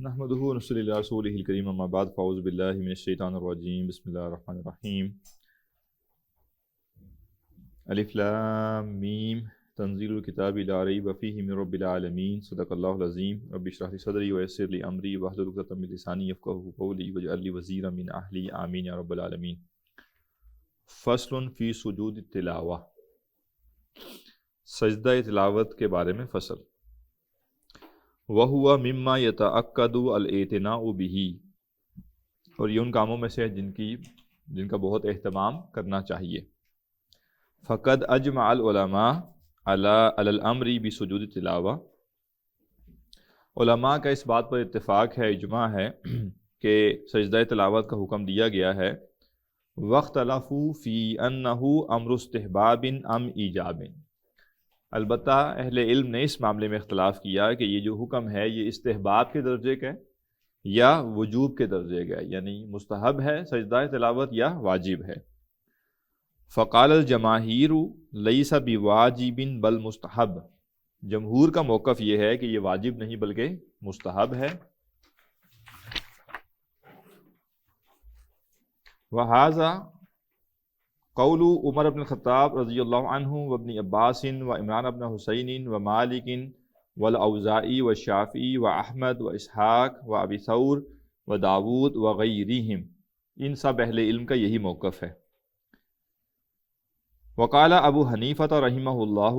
نحمدہ ونصلی علی رسولہ الکریم اما بعد فاعوذ باللہ من الشیطان الرجیم بسم اللہ الرحمن الرحیم الف لام میم تنزیل الکتاب لا ریب فیہ من رب العالمین صدق اللہ العظیم رب اشرح لی صدری ویسر لی امری واحلل عقدۃ من لسانی یفقہوا قولی واجعل لی وزیرا من اہلی آمین یا رب العالمین۔ فصل فی سجود التلاوہ، سجدہ تلاوت کے بارے میں فصل۔ وَهُوَ مِمَّا يَتَأَكَّدُ الْاعْتِنَاءُ بِهِ، اور یہ ان کاموں میں سے ہے جن کا بہت اہتمام کرنا چاہیے۔ فَقَدْ أَجْمَعَ الْعُلَمَاءُ عَلَى الْأَمْرِ بِسُجُودِ التِّلَاوَةِ، علماء کا اس بات پر اتفاق ہے، اجماع ہے کہ سجدہ تلاوت کا حکم دیا گیا ہے۔ وَاخْتَلَفُوا فِي أَنَّهُ أَمْرُ اسْتِحْبَابٍ أَمْ إِيجَابٍ، البتہ اہل علم نے اس معاملے میں اختلاف کیا کہ یہ جو حکم ہے یہ استحباب کے درجے کا ہے یا وجوب کے درجے کا ہے، یعنی مستحب ہے سجدہ تلاوت یا واجب ہے۔ فقال الجماہیر لیس بواجب بل مستحب، جمہور کا موقف یہ ہے کہ یہ واجب نہیں بلکہ مستحب ہے۔ وہذا قول عمر بن الخطاب رضی اللہ عنہ وابن عباس وعمران بن حسین ومالک والاوزاعی والشافعی واحمد واسحاق وابی ثور وداود وغیرہم، ان سب اہل علم کا یہی موقف ہے۔ وقال ابو حنیفہ رحمہ اللہ،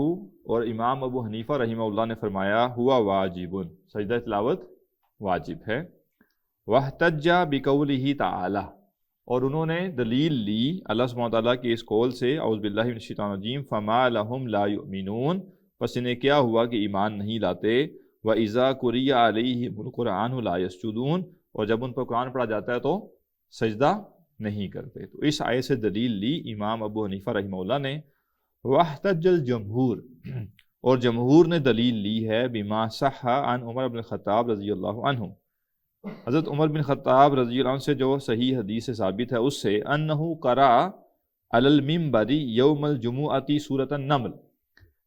اور امام ابو حنیفہ رحمہ اللہ نے فرمایا ہوا واجب، سجدہ تلاوت واجب ہے۔ واحتج بقولہ تعالی، اور انہوں نے دلیل لی اللہ سبحانہ وتعالیٰ کے اس قول سے، اعوذ باللہ من الشیطان الرجیم، فما لہم لا یؤمنون، پس انہیں کیا ہوا کہ ایمان نہیں لاتے۔ وَإِذَا قُرِئَ عَلَيْهِمُ الْقُرْآنُ لَا يَسْجُدُونَ، اور جب ان پر قرآن پڑھا جاتا ہے تو سجدہ نہیں کرتے۔ تو اس آیت سے دلیل لی امام ابو حنیفہ رحمہ اللہ نے۔ وَاحْتَجَّ الْجَمْهُور، اور جمہور نے دلیل لی ہے بما صح عن عمر بن الخطاب رضی اللہ عنہ، حضرت عمر بن خطاب رضی اللہ عنہ سے جو صحیح حدیث سے ثابت ہے اس سے، انہ قرأ علی المنبر یوم الجمعۃ سورۃ النمل،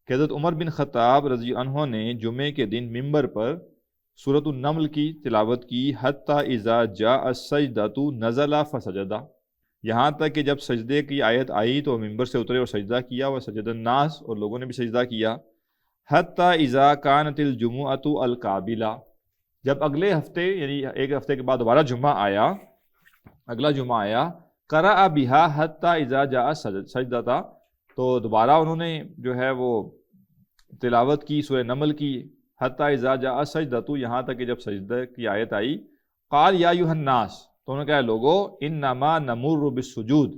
کہ حضرت عمر بن خطاب رضی اللہ عنہ نے جمعے کے دن منبر پر سورۃ النمل کی تلاوت کی، حتی اذا جاء السجدۃ نزل فسجد، یہاں تک کہ جب سجدے کی آیت آئی تو منبر سے اترے اور سجدہ کیا، وسجد الناس، اور لوگوں نے بھی سجدہ کیا۔ حتی اذا کانت الجمعۃ القابلہ، جب اگلے ہفتے یعنی ایک ہفتے کے بعد دوبارہ جمعہ آیا، اگلا جمعہ آیا، قرأ بہا حتی اذا جاء سجدہ، تو دوبارہ انہوں نے جو ہے وہ تلاوت کی سورہ نمل کی، حتی اذا جاء سجدہ، یہاں تک کہ جب سجدہ کی آیت آئی، قال یا ایھا الناس، تو انہوں نے کہا لوگو انما نمر بالسجود،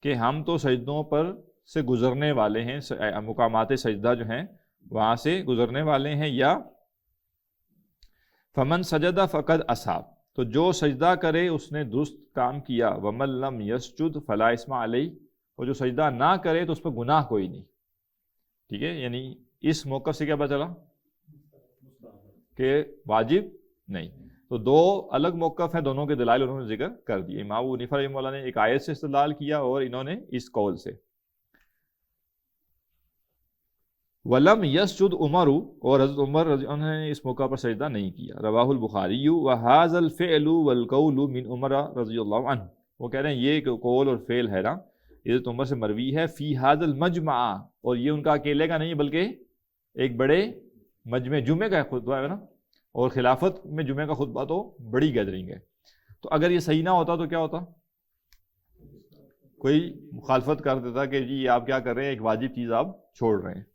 کہ ہم تو سجدوں پر سے گزرنے والے ہیں، مقامات سجدہ جو ہیں وہاں سے گزرنے والے ہیں، یا فمن سجد فقد اصاب، تو جو سجدہ کرے اس نے درست کام کیا، ومن لم یسجد فلا اثم علیہ، اور جو سجدہ نہ کرے تو اس پر گناہ کوئی نہیں۔ ٹھیک ہے، یعنی اس موقف سے کیا پتہ چلا کہ واجب نہیں۔ تو دو الگ موقف ہیں، دونوں کے دلائل انہوں نے ذکر کر دیے۔ امام ابو حنیفہ رحمہ اللہ نے ایک آیت سے استدلال کیا اور انہوں نے اس قول سے۔ وَلَمْ يَسْجُدْ عُمَرُ، اور حضرت عمر رضی اللہ عنہ نے اس موقع پر سجدہ نہیں کیا۔ رواہ البخاری وَهَذَا الْفِعْلُ وَالْقَوْلُ مِنْ عُمَرَ رضی اللہ عنہ، وہ کہہ رہے ہیں یہ قول اور فعل ہے نا حضرت عمر سے مروی ہے، فی هذا المجمع، اور یہ ان کا اکیلے کا نہیں بلکہ ایک بڑے مجمع، جمعے کا خطبہ ہے نا، اور خلافت میں جمعے کا خطبہ تو بڑی گیدرنگ ہے۔ تو اگر یہ صحیح نہ ہوتا تو کیا ہوتا؟ کوئی مخالفت کر دیتا کہ جی آپ کیا کر رہے ہیں، ایک واجب چیز آپ چھوڑ رہے ہیں۔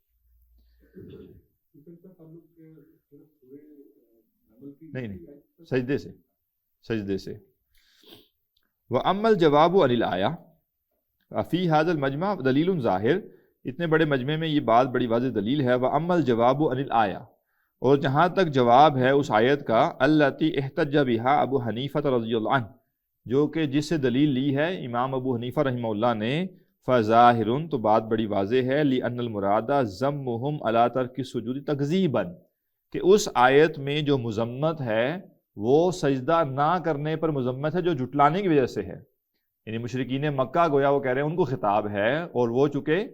نہیں، سجدے سے، سجدے سے۔ وَأَمَّا الْجَوَابُ عَنِ الْآيَةِ فِي هَذَا الْمَجْمَعِ دَلِيلٌ ظَاهِرٌ، اتنے بڑے مجمع میں یہ بات بڑی واضح دلیل ہے۔ وَأَمَّا الْجَوَابُ عَنِ الْآيَةِ، اور جہاں تک جواب ہے اس آیت کا، الَّتِي احتج بها ابو حنیفہ رضی اللہ عنہ، جو کہ جس سے دلیل لی ہے امام ابو حنیفہ رحمہ اللہ نے، فظاہر، تو بات بڑی واضح ہے، لأن المراد ذمهم على ترک السجود تکذیبا، کہ اس آیت میں جو مذمت ہے وہ سجدہ نہ کرنے پر مذمت ہے جو جھٹلانے کی وجہ سے ہے، یعنی مشرکین مکہ گویا وہ کہہ رہے ہیں ان کو خطاب ہے، اور وہ چونکہ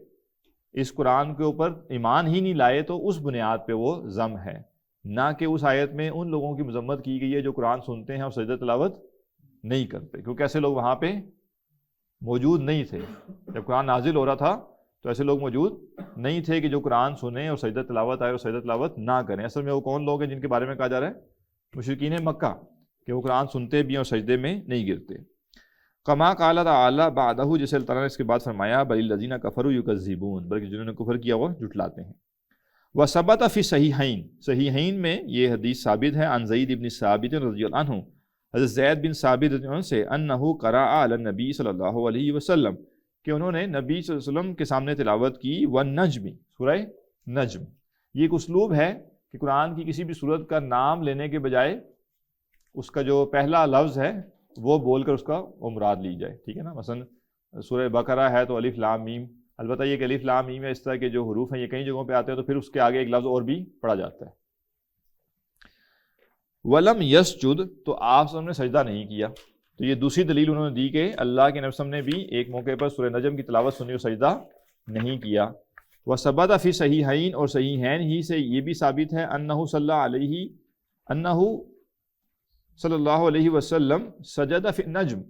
اس قرآن کے اوپر ایمان ہی نہیں لائے تو اس بنیاد پہ وہ ذم ہے۔ نہ کہ اس آیت میں ان لوگوں کی مذمت کی گئی ہے جو قرآن سنتے ہیں اور سجدہ تلاوت نہیں کرتے، کیونکہ ایسے لوگ وہاں پہ موجود نہیں تھے جب قرآن نازل ہو رہا تھا، تو ایسے لوگ موجود نہیں تھے کہ جو قرآن سنیں اور سجدہ تلاوت آئے اور سجدہ تلاوت نہ کریں۔ اصل میں وہ کون لوگ ہیں جن کے بارے میں کہا جا رہا ہے؟ مشرکین مکہ، کہ وہ قرآن سنتے بھی ہیں اور سجدے میں نہیں گرتے۔ کما قال تعالی بعدہ، جیسے اللہ تعالیٰ نے اس کے بعد فرمایا بل الذین کفروا یکذبون، بلکہ جنہوں نے کفر کیا وہ جھٹلاتے ہیں۔ وثبت فی صحیحین، صحیحین میں یہ حدیث ثابت ہے عن زید بن ثابت رضی اللہ عنہ، حضرت زید بن ثابت رضی اللہ عنہ سے انہ قرأ علی النبی صلی اللہ علیہ وسلم، کہ انہوں نے نبی صلی اللہ علیہ وسلم کے سامنے تلاوت کی والنجم، سورہ نجم۔ یہ ایک اسلوب ہے کہ قرآن کی کسی بھی سورت کا نام لینے کے بجائے اس کا جو پہلا لفظ ہے وہ بول کر اس کا مراد لی جائے، ٹھیک ہے نا۔ مثلا سورہ بقرہ ہے تو الف لام میم، البتہ یہ کہ الف لام میم ہے، اس طرح کے جو حروف ہیں یہ کئی جگہوں پہ آتے ہیں تو پھر اس کے آگے ایک لفظ اور بھی پڑھا جاتا ہے۔ ولم یسجد، تو آپ صلی اللہ علیہ وسلم نے سجدہ نہیں کیا، تو یہ دوسری دلیل انہوں نے دی کہ اللہ کے نبی صلی اللہ علیہ وسلم نے بھی ایک موقع پر سورہ نجم کی تلاوت سنی اور سجدہ نہیں کیا۔ وثبت فی صحیحین، اور صحیحین ہی سے یہ بھی ثابت ہے انہ صلی اللہ علیہ وسلم سجد فی النجم،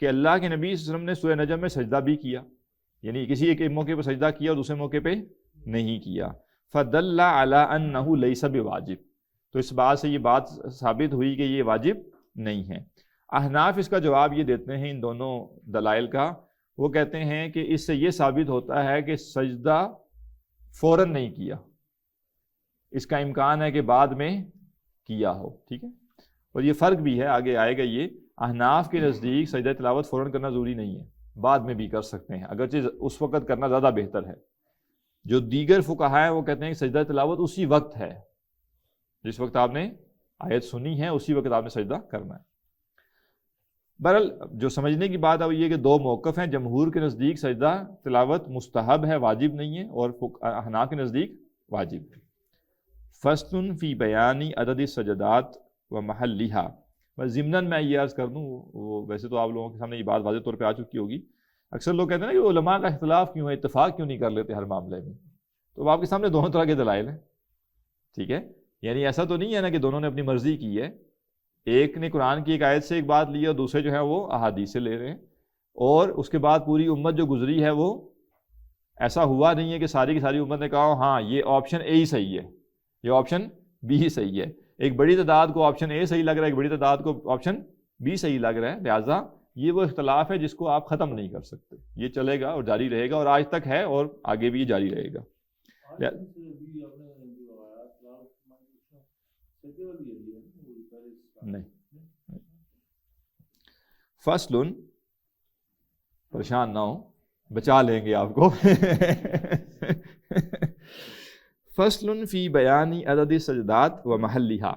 کہ اللہ کے نبی صلی اللہ علیہ وسلم نے سورہ نجم میں سجدہ بھی کیا، یعنی کسی ایک موقع پہ سجدہ کیا اور دوسرے موقع پہ نہیں کیا۔ فدل علی انہ لیس بواجب، تو اس بات سے یہ بات ثابت ہوئی کہ یہ واجب نہیں ہے۔ احناف اس کا جواب یہ دیتے ہیں ان دونوں دلائل کا، وہ کہتے ہیں کہ اس سے یہ ثابت ہوتا ہے کہ سجدہ فوراً نہیں کیا، اس کا امکان ہے کہ بعد میں کیا ہو، ٹھیک ہے۔ اور یہ فرق بھی ہے، آگے آئے گا یہ، احناف کے نزدیک سجدہ تلاوت فوراً کرنا ضروری نہیں ہے، بعد میں بھی کر سکتے ہیں، اگرچہ اس وقت کرنا زیادہ بہتر ہے۔ جو دیگر فقہاء ہیں وہ کہتے ہیں کہ سجدہ تلاوت اسی وقت ہے، جس وقت آپ نے آیت سنی ہے اسی وقت آپ نے سجدہ کرنا ہے۔ بہرحال جو سمجھنے کی بات ہے وہ یہ کہ دو موقف ہیں، جمہور کے نزدیک سجدہ تلاوت مستحب ہے، واجب نہیں ہے، اور احناف کے نزدیک واجب ہے۔ فصل فی بیان عدد السجدات و محلھا، بس ضمناً میں یہ عرض کر دوں، وہ ویسے تو آپ لوگوں کے سامنے یہ بات واضح طور پہ آ چکی ہوگی، اکثر لوگ کہتے ہیں نا کہ علماء کا اختلاف کیوں ہے، اتفاق کیوں نہیں کر لیتے ہر معاملے میں، تو آپ کے سامنے دونوں طرح کے دلائل ہیں، ٹھیک ہے۔ یعنی ایسا تو نہیں ہے نا کہ دونوں نے اپنی مرضی کی ہے، ایک نے قرآن کی ایک آیت سے ایک بات لی اور دوسرے جو ہے وہ احادیث سے لے رہے ہیں، اور اس کے بعد پوری امت جو گزری ہے وہ ایسا ہوا نہیں ہے کہ ساری کی ساری امت نے کہا ہاں یہ آپشن اے ہی صحیح ہے، یہ آپشن بی ہی صحیح ہے۔ ایک بڑی تعداد کو آپشن اے صحیح لگ رہا ہے، ایک بڑی تعداد کو آپشن بی صحیح لگ رہا ہے، لہٰذا یہ وہ اختلاف ہے جس کو آپ ختم نہیں کر سکتے، یہ چلے گا اور جاری رہے گا، اور آج تک ہے اور آگے بھی یہ جاری رہے گا۔ نہیں، فصل، پریشان نہ ہو، بچا لیں گے آپ کو۔ فصل فی بیان عدد السجدات و محلھا،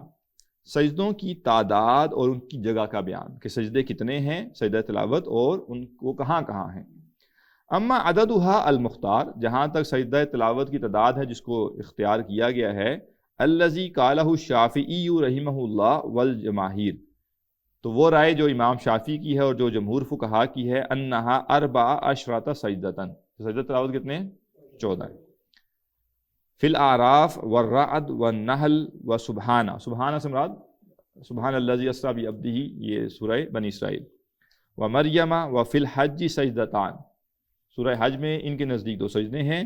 سجدوں کی تعداد اور ان کی جگہ کا بیان، کہ سجدے کتنے ہیں سجدہ تلاوت اور ان کو کہاں کہاں ہیں۔ اما عددھا المختار، جہاں تک سجدہ تلاوت کی تعداد ہے جس کو اختیار کیا گیا ہے، الذی قالہ الشافعی رحمہ اللہ والجماہیر، تو وہ رائے جو امام شافعی کی ہے اور جو جمہور فقہا کی ہے، انہا 14 سجدۃ، سجدہ تلاوت کتنے ہیں؟ 14 ہیں۔ فی الاعراف والرعد والنحل وسبحانہ، سبحانہ سے مراد سبحان الذی اسری بعبدہ، یہ سورہ بنی اسرائیل، ومریم وفی الحج سجدتان، سورہ حج میں ان کے نزدیک 2 سجدے ہیں،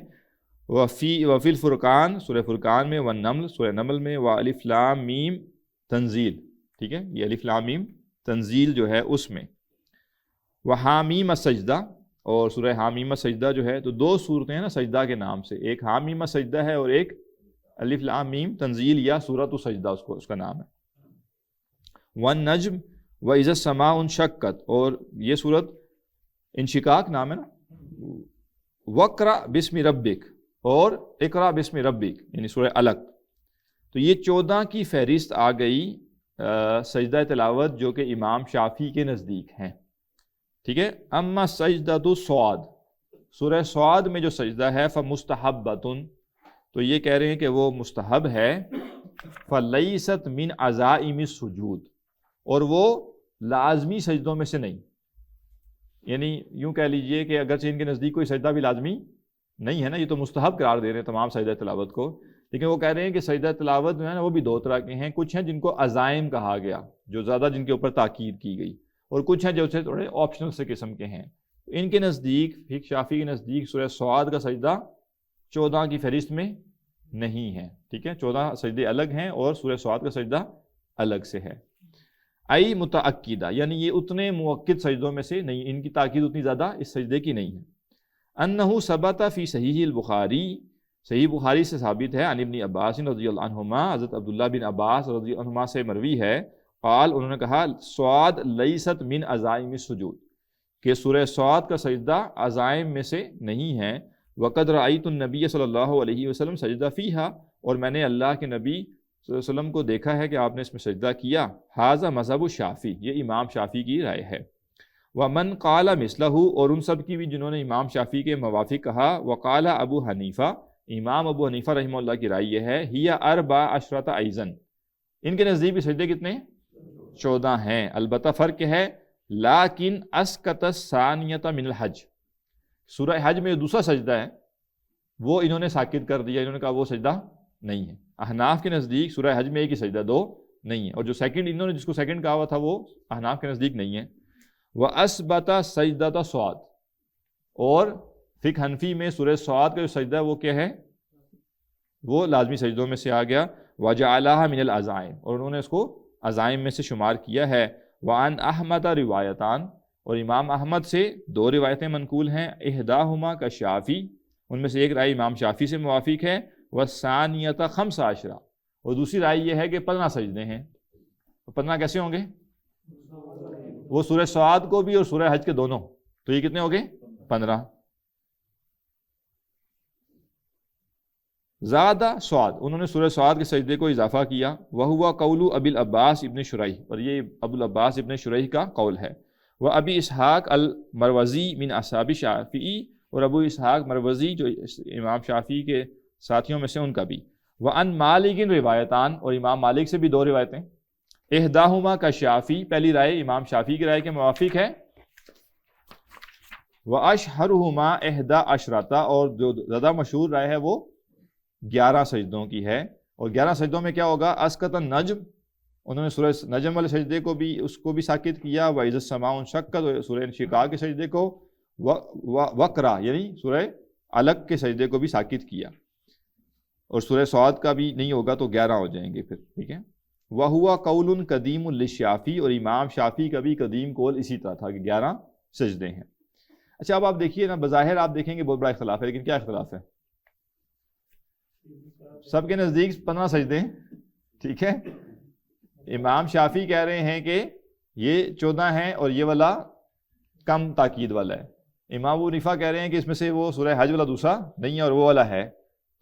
وفی الفرقان، سورہ فرقان میں، والنمل، سورہ نمل میں، والف لام میم تنزیل، ٹھیک ہے، یہ الف لام میم تنزیل جو ہے اس میں، وحامیم السجدہ، اور سورہ حامیم السجدہ جو ہے، تو 2 صورتیں ہیں نا سجدہ کے نام سے، ایک حامیم السجدہ ہے اور ایک الف لام میم تنزیل یا سورۃ السجدہ اس کا نام ہے۔ والنجم وَإِذَا السَّمَاءُ انشقت، اور یہ سورت انشقاق نام ہے نا، وَاقْرَأْ بِاسْمِ رَبِّكَ، اور اقرأ بِاسْمِ رَبِّكَ یعنی سورہ علق، تو یہ 14 کی فہرست آ گئی سجدہ تلاوت جو کہ امام شافعی کے نزدیک ہیں، ٹھیک ہے۔ اما سجدۃ الصاد، سورہ صاد میں جو سجدہ ہے، فمستحبۃ، تو یہ کہہ رہے ہیں کہ وہ مستحب ہے، فلیست من عزائم السجود، اور وہ لازمی سجدوں میں سے نہیں، یعنی یوں کہہ لیجئے کہ اگرچہ ان کے نزدیک کوئی سجدہ بھی لازمی نہیں ہے نا، یہ تو مستحب قرار دے رہے ہیں تمام سجدہ تلاوت کو، لیکن وہ کہہ رہے ہیں کہ سجدہ تلاوت جو ہے نا وہ بھی دو طرح کے ہیں. کچھ ہیں جن کو عزائم کہا گیا, جو زیادہ جن کے اوپر تاکید کی گئی, اور کچھ ہیں جو سے تھوڑے آپشنل سے قسم کے ہیں. ان کے نزدیک, فقہ شافعی کے نزدیک, سورہ صاد کا سجدہ 14 کی فہرست میں نہیں ہے. ٹھیک ہے, 14 سجدے الگ ہیں اور سورہ صاد کا سجدہ الگ سے ہے. ای متعقدہ, یعنی یہ اتنے مؤکد سجدوں میں سے نہیں, ان کی تاکید اتنی زیادہ اس سجدے کی نہیں ہے. انہ ثبت فی صحیح البخاری, صحیح بخاری سے ثابت ہے, عن ابن عباس رضی اللہ عنہما, حضرت عبداللہ بن عباس رضی اللہ عنہما سے مروی ہے, قال, انہوں نے کہا, صاد لیست من عزائم السجود, کہ سورہ صاد کا سجدہ عزائم میں سے نہیں ہے. وقد رأیت النبی صلی اللہ علیہ وسلم سجدہ فیہا, اور میں نے اللہ کے نبی صلی اللہ علیہ وسلم کو دیکھا ہے کہ آپ نے اس میں سجدہ کیا. ھذا مذہب الشافعی, یہ امام شافعی کی رائے ہے. ومن قال مثلہ, اور ان سب کی بھی جنہوں نے امام شافعی کے موافق کہا. وقال ابو حنیفہ, امام ابو حنیفہ رحمہ اللہ کی رائے یہ ہے, ہی 14 ایضاً, ان کے نزدیک بھی سجدے کتنے؟ 14 ہیں. البتہ فرق ہے, لیکن اسکت الثانیۃ من الحج, سورہ حج میں جو دوسرا سجدہ ہے وہ انہوں نے ساکت کر دیا, انہوں نے کہا وہ سجدہ نہیں ہے. احناف کے نزدیک سورہ حج میں ایک ہی سجدہ, دو نہیں ہے, اور جو سیکنڈ انہوں نے جس کو سیکنڈ کہا ہوا تھا وہ احناف کے نزدیک نہیں ہے. وَأَثْبَتَ سَجْدَةَ صَاد, اور فقہ حنفی میں سورہ صاد کا جو سجدہ ہے وہ کیا ہے؟ وہ لازمی سجدوں میں سے آ گیا. وَجَعَلَهَا مِنَ الْعَزَائِم, اور انہوں نے اس کو عزائم میں سے شمار کیا ہے. وَعَنْ أَحْمَدَ روایتان, اور امام احمد سے 2 روایتیں منقول ہیں. احداہما کا شافی, ان میں سے ایک رائے امام شافی سے موافق ہے. والثانیۃ 15, اور دوسری رائے یہ ہے کہ 15 سجدے ہیں. 15 کیسے ہوں گے؟ وہ سورہ صاد کو بھی اور سورہ حج کے دونوں, تو یہ کتنے ہو گئے؟ 15. زیادہ صاد, انہوں نے سورہ صاد کے سجدے کو اضافہ کیا. وہو قول ابی العباس ابن شریح, اور یہ ابو العباس ابن شریح کا قول ہے. وہ ابی اسحاق المروزی من اصحاب شافعی, اور ابو اسحاق مروزی جو امام شافعی کے ساتھیوں میں سے ان کا بھی. وعن مالک روایتان, اور امام مالک سے بھی 2 روایتیں. احداہما کا شافی, پہلی رائے امام شافعی کی رائے کے موافق ہے. واشہرہما 11, اور جو زیادہ مشہور رائے ہے وہ 11 سجدوں کی ہے. اور 11 سجدوں میں کیا ہوگا؟ اسقط النجم, انہوں نے سورہ نجم والے سجدے کو بھی, اس کو بھی ساکت کیا. وَإِذَا السَّمَاءُ انشقت, سورہ انشقاق کے سجدے کو. وقرا, یعنی سورہ علق کے سجدے کو بھی ساکت کیا. اور سورہ صاد کا بھی نہیں ہوگا تو 11 ہو جائیں گے پھر. ٹھیک ہے. وَهُوَ قَوْلٌ قَدِيمٌ لِلشَّافِعِي, اور امام شافعی کا بھی قدیم قول اسی طرح تھا کہ 11 سجدے ہیں. اچھا, اب آپ دیکھیے نا, بظاہر آپ دیکھیں گے بہت بڑا اختلاف ہے, لیکن کیا اختلاف ہے؟ سب کے نزدیک 15 سجدے ہیں. ٹھیک ہے. امام شافعی کہہ رہے ہیں کہ یہ 14 ہیں اور یہ والا کم تاکید والا ہے. امام ابو حنیفہ کہہ رہے ہیں کہ اس میں سے وہ سورہ حج والا دوسرا نہیں ہے اور وہ والا ہے.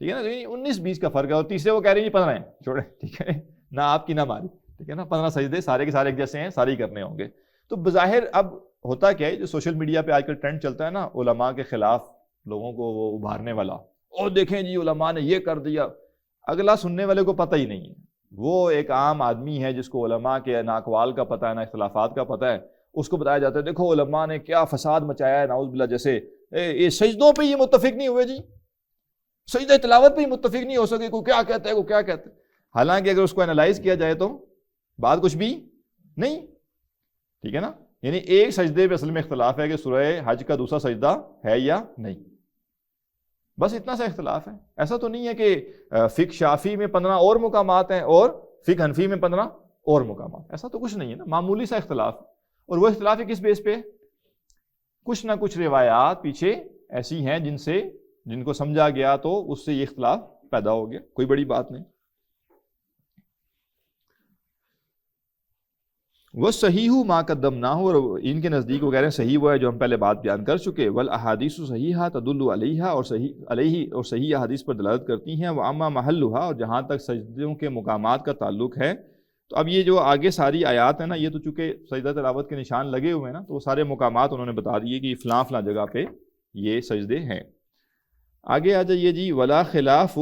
ٹھیک ہے نا, 19-20 کا فرق ہے. اور تیسرے وہ کہہ رہے ہیں 15 ہیں, چھوڑیں. ٹھیک ہے, نہ آپ کی نہ ہماری. ٹھیک ہے نا, 15 سجدے سارے کے سارے ایک جیسے ہیں, سارے ہی کرنے ہوں گے. تو بظاہر اب ہوتا کیا ہے, جو سوشل میڈیا پہ آج کل ٹرینڈ چلتا ہے نا, علماء کے خلاف لوگوں کو وہ ابھارنے والا, اور دیکھیں جی علماء نے یہ کر دیا. اگلا سننے والے کو پتہ ہی نہیں ہے, وہ ایک عام آدمی ہے جس کو علماء کے نہ اقوال کا پتہ ہے نہ اختلافات کا پتہ ہے. اس کو بتایا جاتا ہے دیکھو علماء نے کیا فساد مچایا ہے, نعوذ باللہ. جیسے یہ سجدوں پہ یہ متفق نہیں ہوئے جی, سجدہ تلاوت پہ ہی متفق نہیں ہو سکے, کوئی کیا کہتا ہے, کوئی کیا کہتا ہے. حالانکہ اگر اس کو انالائز کیا جائے تو بات کچھ بھی نہیں. ٹھیک ہے نا, یعنی ایک سجدے پہ اصل میں اختلاف ہے کہ سورہ حج کا دوسرا سجدہ ہے یا نہیں, بس اتنا سا اختلاف ہے. ایسا تو نہیں ہے کہ فقہ شافعی میں 15 اور مقامات ہیں اور فقہ حنفی میں 15 اور مقامات, ایسا تو کچھ نہیں ہے نا, معمولی سا اختلاف. اور وہ اختلاف ہے کس بیس پہ؟ کچھ نہ کچھ روایات پیچھے ایسی ہیں جن کو سمجھا گیا تو اس سے یہ اختلاف پیدا ہو گیا, کوئی بڑی بات نہیں. وہ صحیح ما قدمناہ, اور ان کے نزدیک وہ کہہ رہے ہیں صحیح وہ ہے جو ہم پہلے بات بیان کر چکے. والاحادیث صحیحہ تدل علیہا, اور صحیح احادیث پر دلالت کرتی ہیں. واما محلھا, اور جہاں تک سجدوں کے مقامات کا تعلق ہے, تو اب یہ جو آگے ساری آیات ہیں نا, یہ تو چونکہ سجدہ تلاوت کے نشان لگے ہوئے ہیں نا, تو وہ سارے مقامات انہوں نے بتا دیے کہ فلاں فلاں جگہ پہ یہ سجدے ہیں. آگے آ جائیے جی. ولا خلاف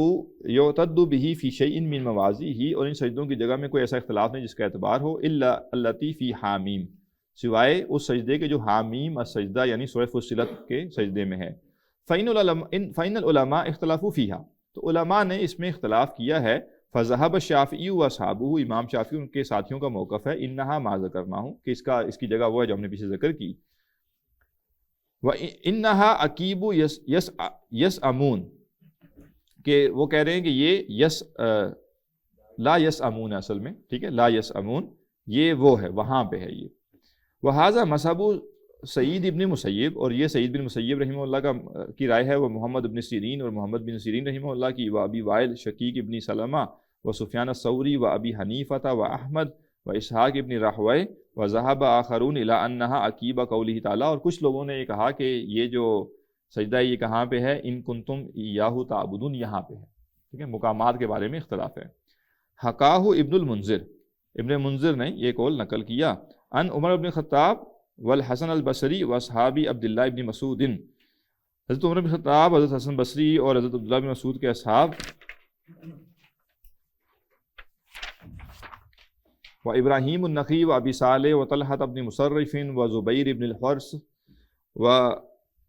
یعتد بہ فی شیء من مواضعہ, اور ان سجدوں کی جگہ میں کوئی ایسا اختلاف نہیں جس کا اعتبار ہو. الا التی فی حامیم, سوائے اس سجدے کے جو حامیم السجدہ یعنی سورہ فصلت کے سجدے میں ہے. فإن العلماء اختلافوا فیہا, تو علماء نے اس میں اختلاف کیا ہے. فذهب الشافعی واصحابہ، امام شافعی ان کے ساتھیوں کا موقف ہے انہا ما ذکرناہ کہ اس کی جگہ وہ ہے جو ہم نے پیچھے ذکر کی. وَإِنَّهَا أَكِيبُ يَسْأَمُونَ کہ وہ کہہ رہے ہیں کہ یہ لا یسأمون اصل میں، ٹھیک ہے، لا یسأمون یہ وہ ہے، وہاں پہ ہے یہ. وَهَذَا مَذْهَبُ سعید ابن مسیب، اور یہ سعید بن مسیب رحمہ اللہ کی رائے ہے. وہ محمد ابن سیرین، اور محمد بن سیرین رحمہ اللہ کی. و ابی وائل شقیق ابن سلمہ و سفیان الثوری و ابی حنیفہ و احمد و اسحاق ابن راہوے و ذہب آخرون الی انہا عقیبہ قولہ تعالیٰ. اور کچھ لوگوں نے یہ کہا کہ یہ جو سجدہ یہ کہاں پہ ہے، ان کنتم ایاہ تعبدون، یہاں پہ ہے. ٹھیک ہے، مقامات کے بارے میں اختلاف ہے. حکاہ ابن المنذر، ابن منذر نے یہ قول نقل کیا ان عمر بن خطاب والحسن البصری واصحابی عبداللہ ابن مسعود. حضرت عمر بن خطاب، حضرت حسن بصری اور حضرت عبداللہ بن مسعود کے اصحاب، و ابراہیم النخعی و ابی صالح و طلحہ ابن مصرف و زبیر ابن الحرث و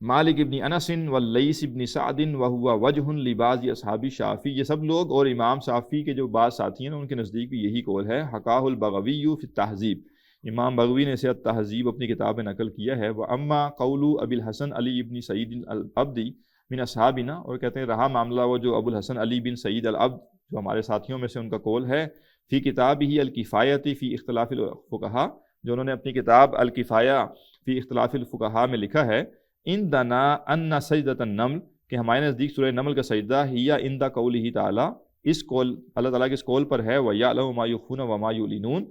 مالک ابن انس واللیث ابن سعد وہو وجہ لبعض اصحاب شافعی، یہ سب لوگ اور امام شافعی کے جو بعض ساتھی ہیں ان کے نزدیک بھی یہی قول ہے. حکاہ البغوی فی التہذیب، امام بغوی نے اسے التہذیب اپنی کتاب میں نقل کیا ہے. واما قول ابی الحسن علی بن سعید العبدی من اصحابنا، اور کہتے ہیں رہا معاملہ وہ جو ابو الحسن علی بن سعید العبد جو ہمارے ساتھیوں میں سے ان کا قول ہے. فی کتاب ہی الکفایۃ فی اختلاف الفقہاء، جو انہوں نے اپنی کتاب الکفایہ فی اختلاف الفقہاء میں لکھا ہے. ان دنا ان سجدۃ النمل کہ ہمارے نزدیک سورہ نمل کا سجدہ ہی عند قولہ تعالیٰ، اس قول اللہ تعالیٰ کے اس قول پر ہے. وَيَعْلَمُ مَا يُخْفُونَ وَمَا يُعْلِنُونَ.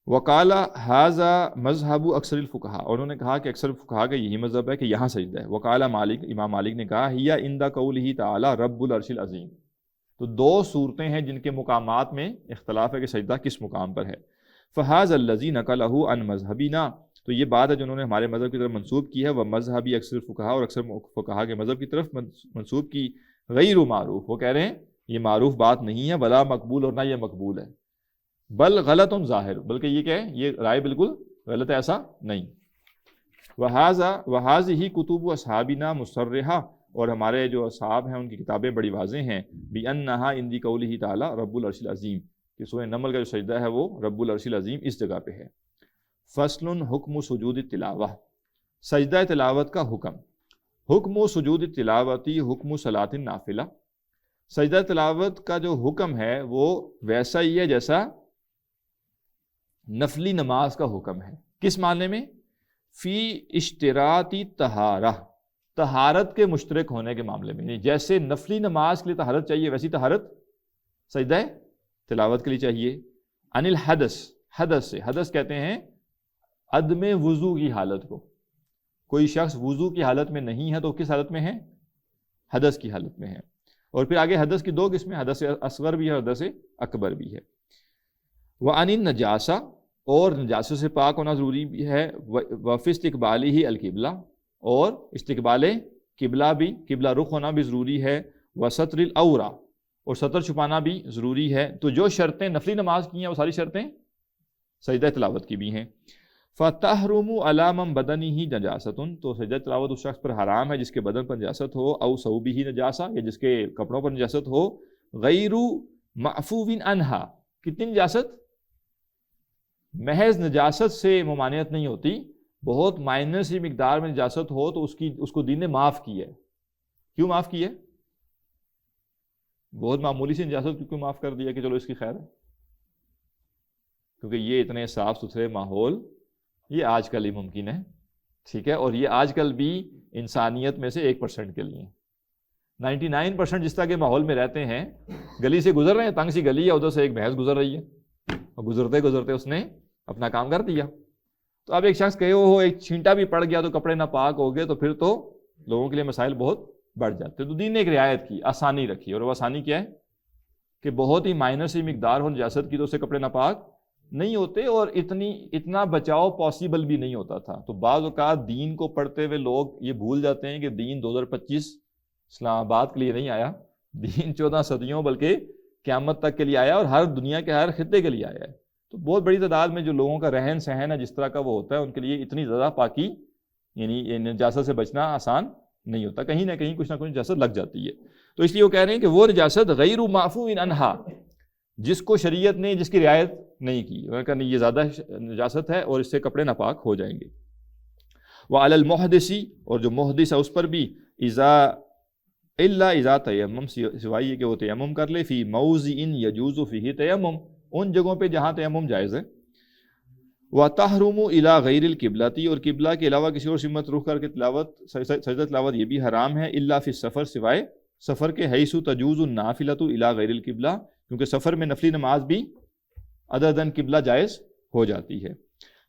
وقال هذا مذہب اکثر الفقہاء، اور انہوں نے کہا کہ اکثر فقہاء کا یہی مذہب ہے کہ یہاں سجدہ ہے. وقال مالک، امام مالک نے کہا ہی عند قولہ تعالیٰ رب العرش العظیم. تو دو صورتیں ہیں جن کے مقامات میں اختلاف ہے کہ سجدہ کس مقام پر ہے. فَهَذَا الَّذِي نَقَلَهُ عَنْ مَذْهَبِنَا، تو یہ بات ہے جو انہوں نے ہمارے مذہب کی طرف منسوب کی ہے. وہ مذہبی اکثر فقہاء، اور اکثر فقہاء کے مذہب کی طرف منسوب کی. غیر معروف، وہ کہہ رہے ہیں یہ معروف بات نہیں ہے. ولا مقبول، اور نہ یہ مقبول ہے. بل غلط ظاہر، بلکہ یہ کہ یہ رائے بالکل غلط ہے، ایسا نہیں. وَهَذِهِ كُتُبُ أَصْحَابِنَا مُصَرِّحَةٌ، اور ہمارے جو اصحاب ہیں ان کی کتابیں بڑی واضح ہیں. بِأَنَّهَا عِندِ قَوْلِهِ تَعَالَى رَبُّ الْعَرْشِ الْعَظِيمِ کہ سورہ نمل کا جو سجدہ ہے وہ رب العرش العظیم اس جگہ پہ ہے. فصل حکم سجود التلاوہ، سجدہ تلاوت کا حکم. حکم سجود التلاوتی حکم صلاۃ النافلہ، سجدہ تلاوت کا جو حکم ہے وہ ویسا ہی ہے جیسا نفلی نماز کا حکم ہے. کس معنی میں؟ فی اشتراطی طہارہ، طہارت کے مشترک ہونے کے معاملے میں. یعنی جیسے نفلی نماز کے لیے طہارت چاہیے ویسی طہارت سجدہ تلاوت کے لیے چاہیے. عن الحدث، حدث سے، حدث کہتے ہیں عدم وضو کی حالت کو. کوئی شخص وضو کی حالت میں نہیں ہے تو کس حالت میں ہے؟ حدث کی حالت میں ہے. اور پھر آگے حدث کی دو قسمیں، حدث اصغر بھی ہے اور حدث اکبر بھی ہے. وعن النجاسہ، اور نجاسہ سے پاک ہونا ضروری بھی ہے. وفی استقبالہ القبلہ، اور استقبال قبلہ بھی، قبلہ رخ ہونا بھی ضروری ہے. وستر العورہ، اور ستر چھپانا بھی ضروری ہے. تو جو شرطیں نفلی نماز کی ہیں وہ ساری شرطیں سجدہ تلاوت کی بھی ہیں. فَتَحْرُمُ عَلَىٰ مَن بَدَنِهِ نَجَاسَةٌ، تو سجدہ تلاوت اس شخص پر حرام ہے جس کے بدن پر نجاست ہو. او ثوبہ نجاسہ، یا جس کے کپڑوں پر نجاست ہو. غیر معفو عنہا، کتنی نجاست؟ محض نجاست سے ممانعت نہیں ہوتی، بہت مائنر سی مقدار میں نجاست ہو تو اس کو دین نے معاف کی ہے. کیوں معاف کی ہے؟ بہت معمولی سی نجاست کیوں معاف کر دیا کہ چلو اس کی خیر ہے؟ کیونکہ یہ اتنے صاف ستھرے ماحول یہ آج کل ہی ممکن ہے. ٹھیک ہے، اور یہ آج کل بھی انسانیت میں سے 1% کے لیے. 99% جس طرح کے ماحول میں رہتے ہیں، گلی سے گزر رہے ہیں، تنگ سی گلی ہے، ادھر سے ایک بھینس گزر رہی ہے، اور گزرتے گزرتے اس نے اپنا کام کر دیا. تو اب ایک شخص کہے ہو ایک چھینٹا بھی پڑ گیا تو کپڑے ناپاک ہو گئے، تو پھر تو لوگوں کے لیے مسائل بہت بڑھ جاتے. تو دین نے ایک رعایت کی، آسانی رکھی. اور وہ آسانی کیا ہے کہ بہت ہی مائنر سی مقدار ہو نجاست کی تو اس سے کپڑے ناپاک نہیں ہوتے، اور اتنا بچاؤ پاسبل بھی نہیں ہوتا تھا. تو بعض اوقات دین کو پڑھتے ہوئے لوگ یہ بھول جاتے ہیں کہ دین 2025 اسلام آباد کے لیے نہیں آیا، دین 14 صدیوں بلکہ قیامت تک کے لیے آیا، اور ہر دنیا کے ہر خطے کے لیے آیا ہے. تو بہت بڑی تعداد میں جو لوگوں کا رہن سہن ہے جس طرح کا وہ ہوتا ہے، ان کے لیے اتنی زیادہ پاکی یعنی نجاست سے بچنا آسان نہیں ہوتا. کہیں نہ کہیں کچھ نہ کچھ نجاست لگ جاتی ہے. تو اس لیے وہ کہہ رہے ہیں کہ وہ نجاست غیر معفو عنہا، جس کو شریعت نے جس کی رعایت نہیں کی، انہوں نے کہا نہیں یہ زیادہ نجاست ہے اور اس سے کپڑے ناپاک ہو جائیں گے۔ وعلی المحدث، اور جو محدث ہے اس پر بھی، اذا تیمم، سوائے یہ کہ وہ تیمم کر لے، فی موضع یجوز فیہ تیمم، ان جگہوں پہ جہاں تیمم جائز ہے، وتحرم الی غیر القبلۃ، اور قبلہ کے علاوہ کسی اور سمت رخ کر کے تلاوت، سجدہ تلاوت یہ بھی حرام ہے، الا فی السفر، سوائے سفر کے، حیث تجوز النافلۃ الی غیر القبلہ، کیونکہ سفر میں نفلی نماز بھی ادر دین قبلہ جائز ہو جاتی ہے۔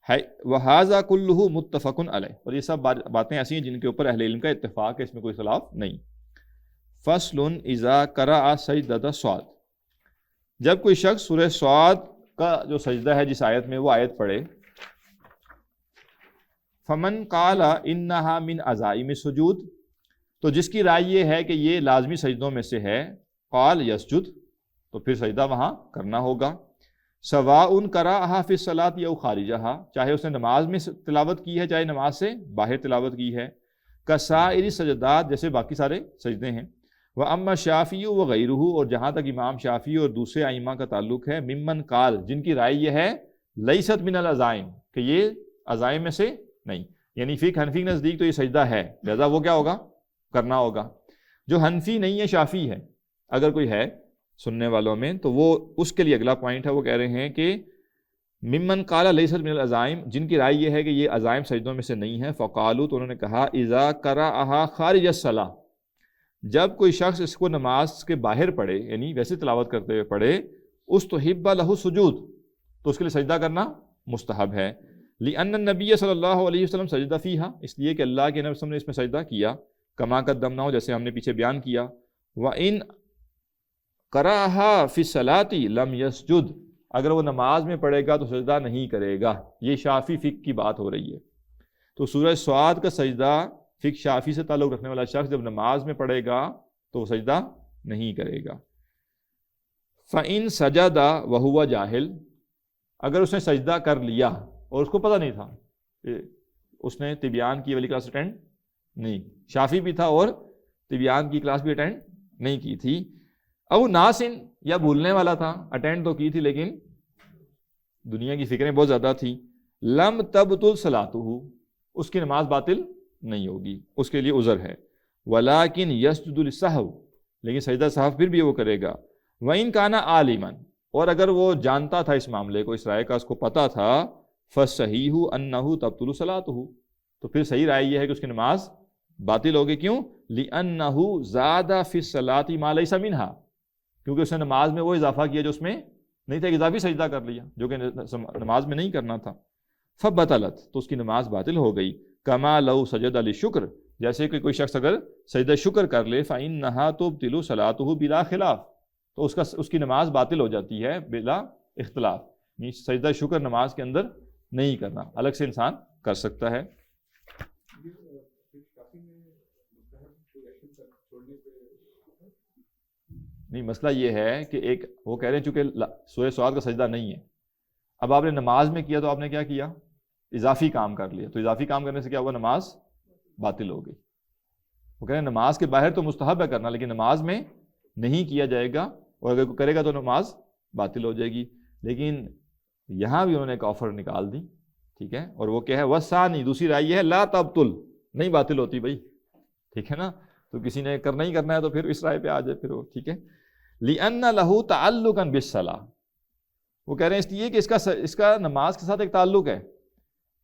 وَهَذَا كُلُّهُ مُتَّفَقٌ عَلَيْهِ، اور یہ سب باتیں ایسی ہیں جن کے اوپر اہل علم کا اتفاق ہے، اس میں کوئی خلاف نہیں۔ فَصْلٌ إِذَا قَرَأَ سَجْدَةَ الصَّعْدِ، جب کوئی شخص سورہ صاد کا جو سجدہ ہے جس آیت میں وہ آیت پڑھے، فَمَنْ قَالَ إِنَّهَا مِنْ عَزَائِمِ السُّجُودِ، تو جس کی رائے یہ ہے کہ یہ لازمی سجدوں میں سے ہے، قال یسجد، تو پھر سجدہ وہاں کرنا ہوگا، سواء قرأها فی الصلاۃ او خارجہا، چاہے اس نے نماز میں تلاوت کی ہے چاہے نماز سے باہر تلاوت کی ہے، کسائر سجدات، جیسے باقی سارے سجدے ہیں۔ واما الشافعی وغیرہ، اور جہاں تک امام شافعی اور دوسرے ائمہ کا تعلق ہے، ممن قال، جن کی رائے یہ ہے لیست من العزائم، کہ یہ عزائم میں سے نہیں، یعنی فقہ حنفی کے نزدیک تو یہ سجدہ ہے، لہذا وہ کیا ہوگا، کرنا ہوگا۔ جو حنفی نہیں ہے شافعی ہے، اگر کوئی ہے سننے والوں میں، تو وہ اس کے لیے اگلا پوائنٹ ہے، وہ کہہ رہے ہیں کہ ممن قال لیست من العزائم، جن کی رائے یہ ہے کہ یہ عزائم سجدوں میں سے نہیں ہے، فقالوا، تو انہوں نے کہا اذا قرأها خارج الصلاۃ، جب کوئی شخص اس کو نماز کے باہر پڑھے، یعنی ویسے تلاوت کرتے ہوئے پڑھے، استحب له السجود، تو اس کے لیے سجدہ کرنا مستحب ہے، لأن النبی صلی اللہ علیہ وسلم سجدہ فیہا، اس لیے کہ اللہ کے نبی صلی اللہ علیہ وسلم نے اس میں سجدہ کیا، کما قدمنا، جیسے ہم نے پیچھے بیان کیا، وَإِن قرأها فی الصلاۃ لم یسجد، اگر وہ نماز میں پڑھے گا تو سجدہ نہیں کرے گا، یہ شافعی فقہ کی بات ہو رہی ہے۔ تو سورہ صاد کا سجدہ فقہ شافعی سے تعلق رکھنے والا شخص جب نماز میں پڑھے گا تو وہ سجدہ نہیں کرے گا۔ فَإِن سَجَدَ وَهُوَ جَاهِلٌ، اگر اس نے سجدہ کر لیا اور اس کو پتہ نہیں تھا، اس نے طبیان کی والی کلاس اٹینڈ نہیں، شافعی بھی تھا اور طبیان کی کلاس بھی اٹینڈ نہیں کی تھی، او ناسن، یا بھولنے والا تھا، اٹینڈ تو کی تھی لیکن دنیا کی فکریں بہت زیادہ تھی، لم تبطل صلاتہ، اس کی نماز باطل نہیں ہوگی، اس کے لیے عذر ہے، ولیکن یسجد للسہو، لیکن سجدہ سہو پھر بھی وہ کرے گا، وَإِن كَانَ عَالِمًا، اور اگر وہ جانتا تھا اس معاملے کو، اس رائے کا اس کو پتا تھا، فَالصَّحِيحُ أَنَّهُ تَبْطُلُ صَلَاتُهُ، تو پھر صحیح رائے یہ ہے کہ اس کی نماز باطل ہوگی، کیوں؟ لِأَنَّهُ زَادَ فِي الصَّلَاةِ مَا لَيْسَ مِنْهَا، کیونکہ اس نے نماز میں وہ اضافہ کیا جو اس میں نہیں تھا، اضافی سجدہ کر لیا جو کہ نماز میں نہیں کرنا تھا، فبطلت، تو اس کی نماز باطل ہو گئی، کما لو سجد للشکر، جیسے کہ کوئی شخص اگر سجدہ شکر کر لے، فإنها تبطل صلاته بلا خلاف، تو اس کی نماز باطل ہو جاتی ہے بلا اختلاف، یعنی سجدہ شکر نماز کے اندر نہیں کرنا، الگ سے انسان کر سکتا ہے۔ نہیں، مسئلہ یہ ہے کہ ایک وہ کہہ رہے ہیں چونکہ سورہ صاد کا سجدہ نہیں ہے، اب آپ نے نماز میں کیا تو آپ نے کیا کیا، اضافی کام کر لیا، تو اضافی کام کرنے سے کیا ہوا، نماز باطل ہو گئی۔ وہ کہہ رہے ہیں نماز کے باہر تو مستحب ہے کرنا، لیکن نماز میں نہیں کیا جائے گا، اور اگر کوئی کرے گا تو نماز باطل ہو جائے گی۔ لیکن یہاں بھی انہوں نے ایک آفر نکال دی، ٹھیک ہے، اور وہ کیا ہے، وَالثَّانِي، دوسری رائے یہ ہے، لا تبطل، نہیں باطل ہوتی بھائی، ٹھیک ہے نا، تو کسی نے کرنا ہی کرنا ہے تو پھر اس رائے پہ آ جائے پھر وہ، ٹھیک ہے۔ لِأَنَّ لَهُ تَعَلُّقًا بِالصَّلَاةِ، وہ کہہ رہے ہیں اس لیے کہ اس کا نماز کے ساتھ ایک تعلق ہے،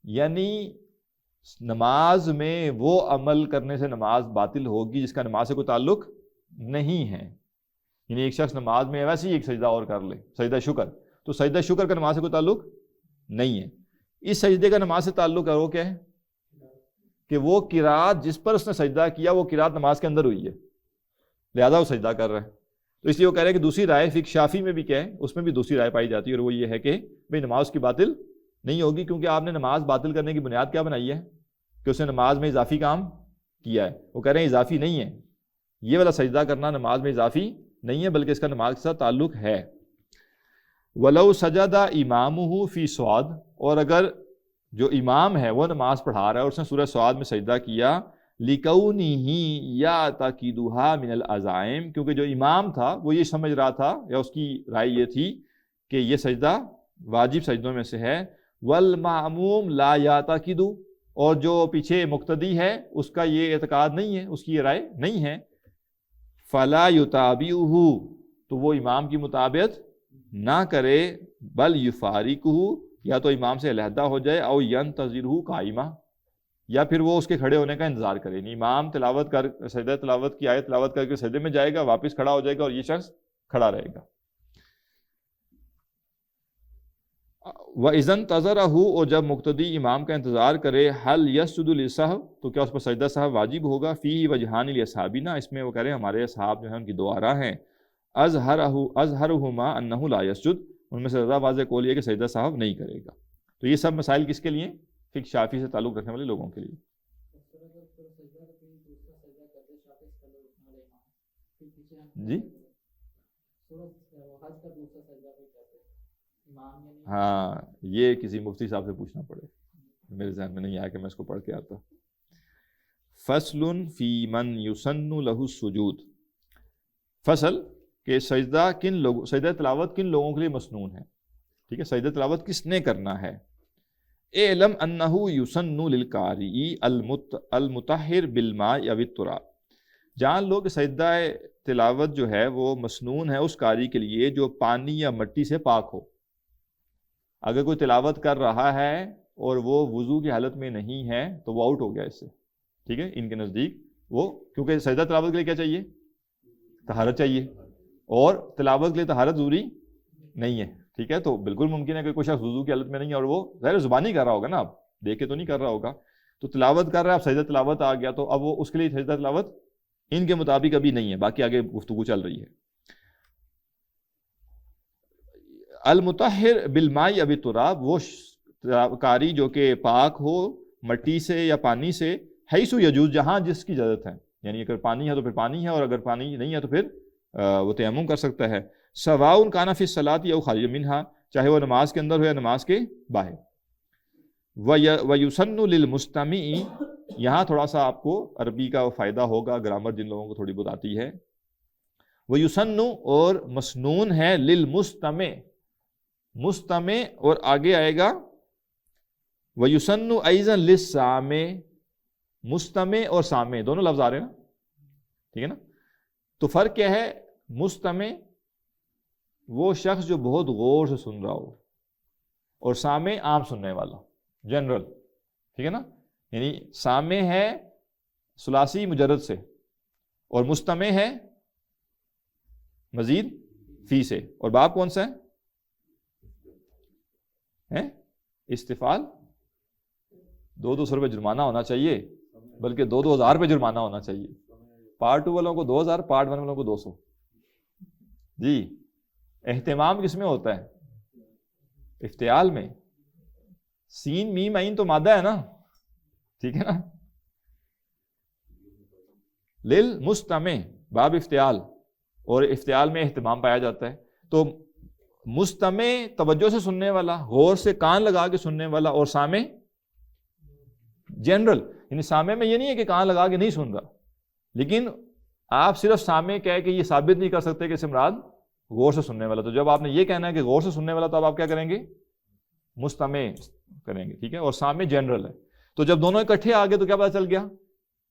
یعنی نماز میں وہ عمل کرنے سے نماز باطل ہوگی جس کا نماز سے کوئی تعلق نہیں ہے، یعنی ایک شخص نماز میں ویسے ہی ایک سجدہ اور کر لے، سجدہ شکر، تو سجدہ شکر کا نماز سے کوئی تعلق نہیں ہے، اس سجدے کا نماز سے تعلق ہے، وہ کیا ہے کہ وہ قرات جس پر اس نے سجدہ کیا وہ قرات نماز کے اندر ہوئی ہے، لہذا وہ سجدہ کر رہا ہے، تو اس لیے وہ کہہ رہے ہیں کہ دوسری رائے فقہ شافعی میں بھی کیا ہے، اس میں بھی دوسری رائے پائی جاتی ہے، اور وہ یہ ہے کہ بھئی نماز کی باطل نہیں ہوگی، کیونکہ آپ نے نماز باطل کرنے کی بنیاد کیا بنائی ہے کہ اس نے نماز میں اضافی کام کیا ہے، وہ کہہ رہے ہیں اضافی نہیں ہے، یہ والا سجدہ کرنا نماز میں اضافی نہیں ہے بلکہ اس کا نماز کے ساتھ تعلق ہے۔ وَلَوْ سَجَدَ إِمَامُهُ فِي صَاد، اور اگر جو امام ہے وہ نماز پڑھا رہا ہے اور اس نے سورہ صاد میں سجدہ کیا، لِكَوْنِهِ يَعْتَقِدُهَا مِنَ الْعَزَائِم، کیونکہ جو امام تھا وہ یہ سمجھ رہا تھا یا اس کی رائے یہ تھی کہ یہ سجدہ واجب سجدوں میں سے ہے، وَالْمَعْمُومُ لَا يَعْتَقِدُ، اور جو پیچھے مقتدی ہے اس کا یہ اعتقاد نہیں ہے، اس کی یہ رائے نہیں ہے، فَلَا يُتَابِعُهُ، تو وہ امام کی مطابقت نہ کرے، بل يُفَارِقُهُ، یا تو امام سے علیحدہ ہو جائے، او يَنْتَظِرُهُ قائمہ، یا پھر وہ اس کے کھڑے ہونے کا انتظار کرے، یعنی امام تلاوت کر سجدہ تلاوت کی آیت تلاوت کر کے سجدے میں جائے گا، واپس کھڑا ہو جائے گا اور یہ شخص کھڑا رہے گا۔ وَإِذَا انْتَظَرَهُ، اور جب مقتدی امام کا انتظار کرے، هَلْ يَسْجُدُ لِلسَّهْوِ، تو کیا اس پر سجدہ سہو واجب ہوگا؟ فِيهِ وَجْهَانِ لِأَصْحَابِنَا، اس میں وہ کہہ رہے ہیں ہمارے اصحاب جو ہیں ان کی دو آراء ہیں، أَظْهَرُهُمَا أَنَّهُ لَا يَسْجُدُ، ان میں سے زیادہ واضح قول یہ کہ سجدہ سہو نہیں کرے گا۔ تو یہ سب مسائل کس کے لیے؟ فقہ شافعی سے تعلق رکھنے والے لوگوں کے لیے۔ جی ہاں، یہ کسی مفتی صاحب سے پوچھنا پڑے، میرے ذہن میں نہیں آیا کہ میں اس کو پڑھ کے آتا۔ فصل فی من یسن لہ السجود، فصل کہ سجدہ سجدہ تلاوت کن لوگوں کے لیے مسنون ہے، ٹھیک ہے، سجدہ تلاوت کس نے کرنا ہے۔ اعلم انہ یسن للقاری المطہر بالماء او التراب، جان لو کہ سجدہ تلاوت جو ہے وہ مسنون ہے اس قاری کے لیے جو پانی یا مٹی سے پاک ہو۔ اگر کوئی تلاوت کر رہا ہے اور وہ وضو کی حالت میں نہیں ہے تو وہ آؤٹ ہو گیا اس سے، ٹھیک ہے، ان کے نزدیک وہ، کیونکہ سجدہ تلاوت کے لیے کیا چاہیے؟ طہارت چاہیے، اور تلاوت کے لیے طہارت ضروری نہیں ہے، ٹھیک ہے، تو بالکل ممکن ہے کہ کوئی شخص وضو کی حالت میں نہیں ہے اور وہ ظاہر زبانی کر رہا ہوگا نا، اب دیکھ کے تو نہیں کر رہا ہوگا، تو تلاوت کر رہا ہے، اب سجدہ تلاوت آ گیا تو اب وہ اس کے لیے سجدہ تلاوت ان کے مطابق ابھی نہیں ہے، باقی آگے گفتگو چل رہی ہے۔ المطہر بالماء او التراب، وہ قاری جو کہ پاک ہو مٹی سے یا پانی سے، حیث یجوز، جہاں جس کی اجازت ہے، یعنی اگر پانی ہے تو پھر پانی ہے، اور اگر پانی نہیں ہے تو پھر وہ تیمم کر سکتا ہے۔ سواء کان فی الصلاۃ او خارج منہا، چاہے وہ نماز کے اندر ہو یا نماز کے باہر۔ ویسن للمستمع، یہاں تھوڑا سا آپ کو عربی کا فائدہ ہوگا، گرامر جن لوگوں کو تھوڑی بہت آتی ہے۔ ویسن، اور مسنون ہے، للمستمع، مستمع، اور آگے آئے گا ویسن ایضا للسامع، مستمع اور سامع دونوں لفظ آ رہے ہیں نا، ٹھیک ہے نا، تو فرق کیا ہے؟ مستمع وہ شخص جو بہت غور سے سن رہا ہو، اور سامع عام سننے والا، جنرل، ٹھیک ہے نا، یعنی سامع ہے ثلاثی مجرد سے، اور مستمع ہے مزید فی سے، اور باب کون سا ہے؟ استفعال۔ 200 روپے جرمانہ ہونا چاہیے، بلکہ 2000 پہ جرمانہ ہونا چاہیے، پارٹ 2 والوں کو 2000، پارٹ 1 والوں کو 200۔ جی، اہتمام کس میں ہوتا ہے؟ افتعال میں، سین میم عین تو مادہ ہے نا، ٹھیک ہے نا، للمستمع باب افتعال، اور افتعال میں اہتمام پایا جاتا ہے، تو مستمع توجہ سے سننے والا، غور سے کان لگا کے سننے والا، اور سامع جنرل، یعنی سامع میں یہ نہیں ہے کہ کان لگا کے نہیں سن رہا، لیکن آپ صرف سامع کہہ کے یہ ثابت نہیں کر سکتے کہ اس سے مراد غور سے سننے والا، تو جب آپ نے یہ کہنا ہے کہ غور سے سننے والا تو اب آپ کیا کریں گے؟ مستمع کریں گے، ٹھیک ہے، اور سامع جنرل ہے، تو جب دونوں اکٹھے آ گئے تو کیا پتہ چل گیا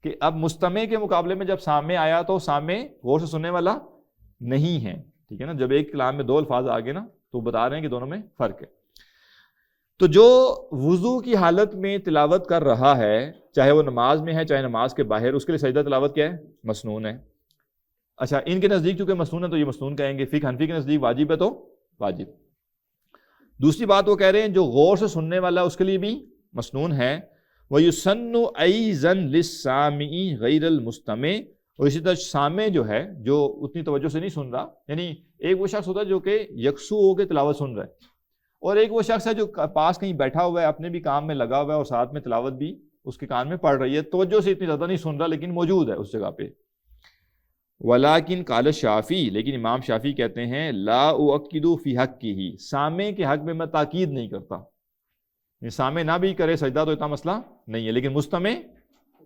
کہ اب مستمع کے مقابلے میں جب سامع آیا تو سامع غور سے سننے والا نہیں ہے، ٹھیک ہے نا، جب ایک کلام میں 2 الفاظ آگے نا تو بتا رہے ہیں کہ دونوں میں فرق ہے۔ تو جو وضو کی حالت میں تلاوت کر رہا ہے، چاہے وہ نماز میں ہے چاہے نماز کے باہر، اس کے لیے سجدہ تلاوت کیا ہے؟ مسنون ہے۔ اچھا، ان کے نزدیک چونکہ مسنون ہے تو یہ مسنون کہیں گے، فقہ حنفی کے نزدیک واجب ہے تو واجب۔ دوسری بات وہ کہہ رہے ہیں جو غور سے سننے والا اس کے لیے بھی مسنون ہے۔ وَيُسَنُّ أَيْضًا لِلسَّامِعِ غَيْرَ الْمُسْتَمِعِ، اور اسی طرح سامع جو ہے جو اتنی توجہ سے نہیں سن رہا، یعنی ایک وہ شخص ہوتا ہے جو کہ یکسو ہو کے تلاوت سن رہا ہے، اور ایک وہ شخص ہے جو پاس کہیں بیٹھا ہوا ہے، اپنے بھی کام میں لگا ہوا ہے اور ساتھ میں تلاوت بھی اس کے کان میں پڑ رہی ہے، توجہ سے اتنی زیادہ نہیں سن رہا لیکن موجود ہے اس جگہ پہ۔ وَلَٰكِنْ قَالَ الشَّافِعِي، لیکن امام شافعی کہتے ہیں لَا أُؤَكِّدُ فِي حَقِّهِ، سامع کے حق میں میں تاکید نہیں کرتا، سامع نہ بھی کرے سجدہ تو اتنا مسئلہ نہیں ہے، لیکن مستمع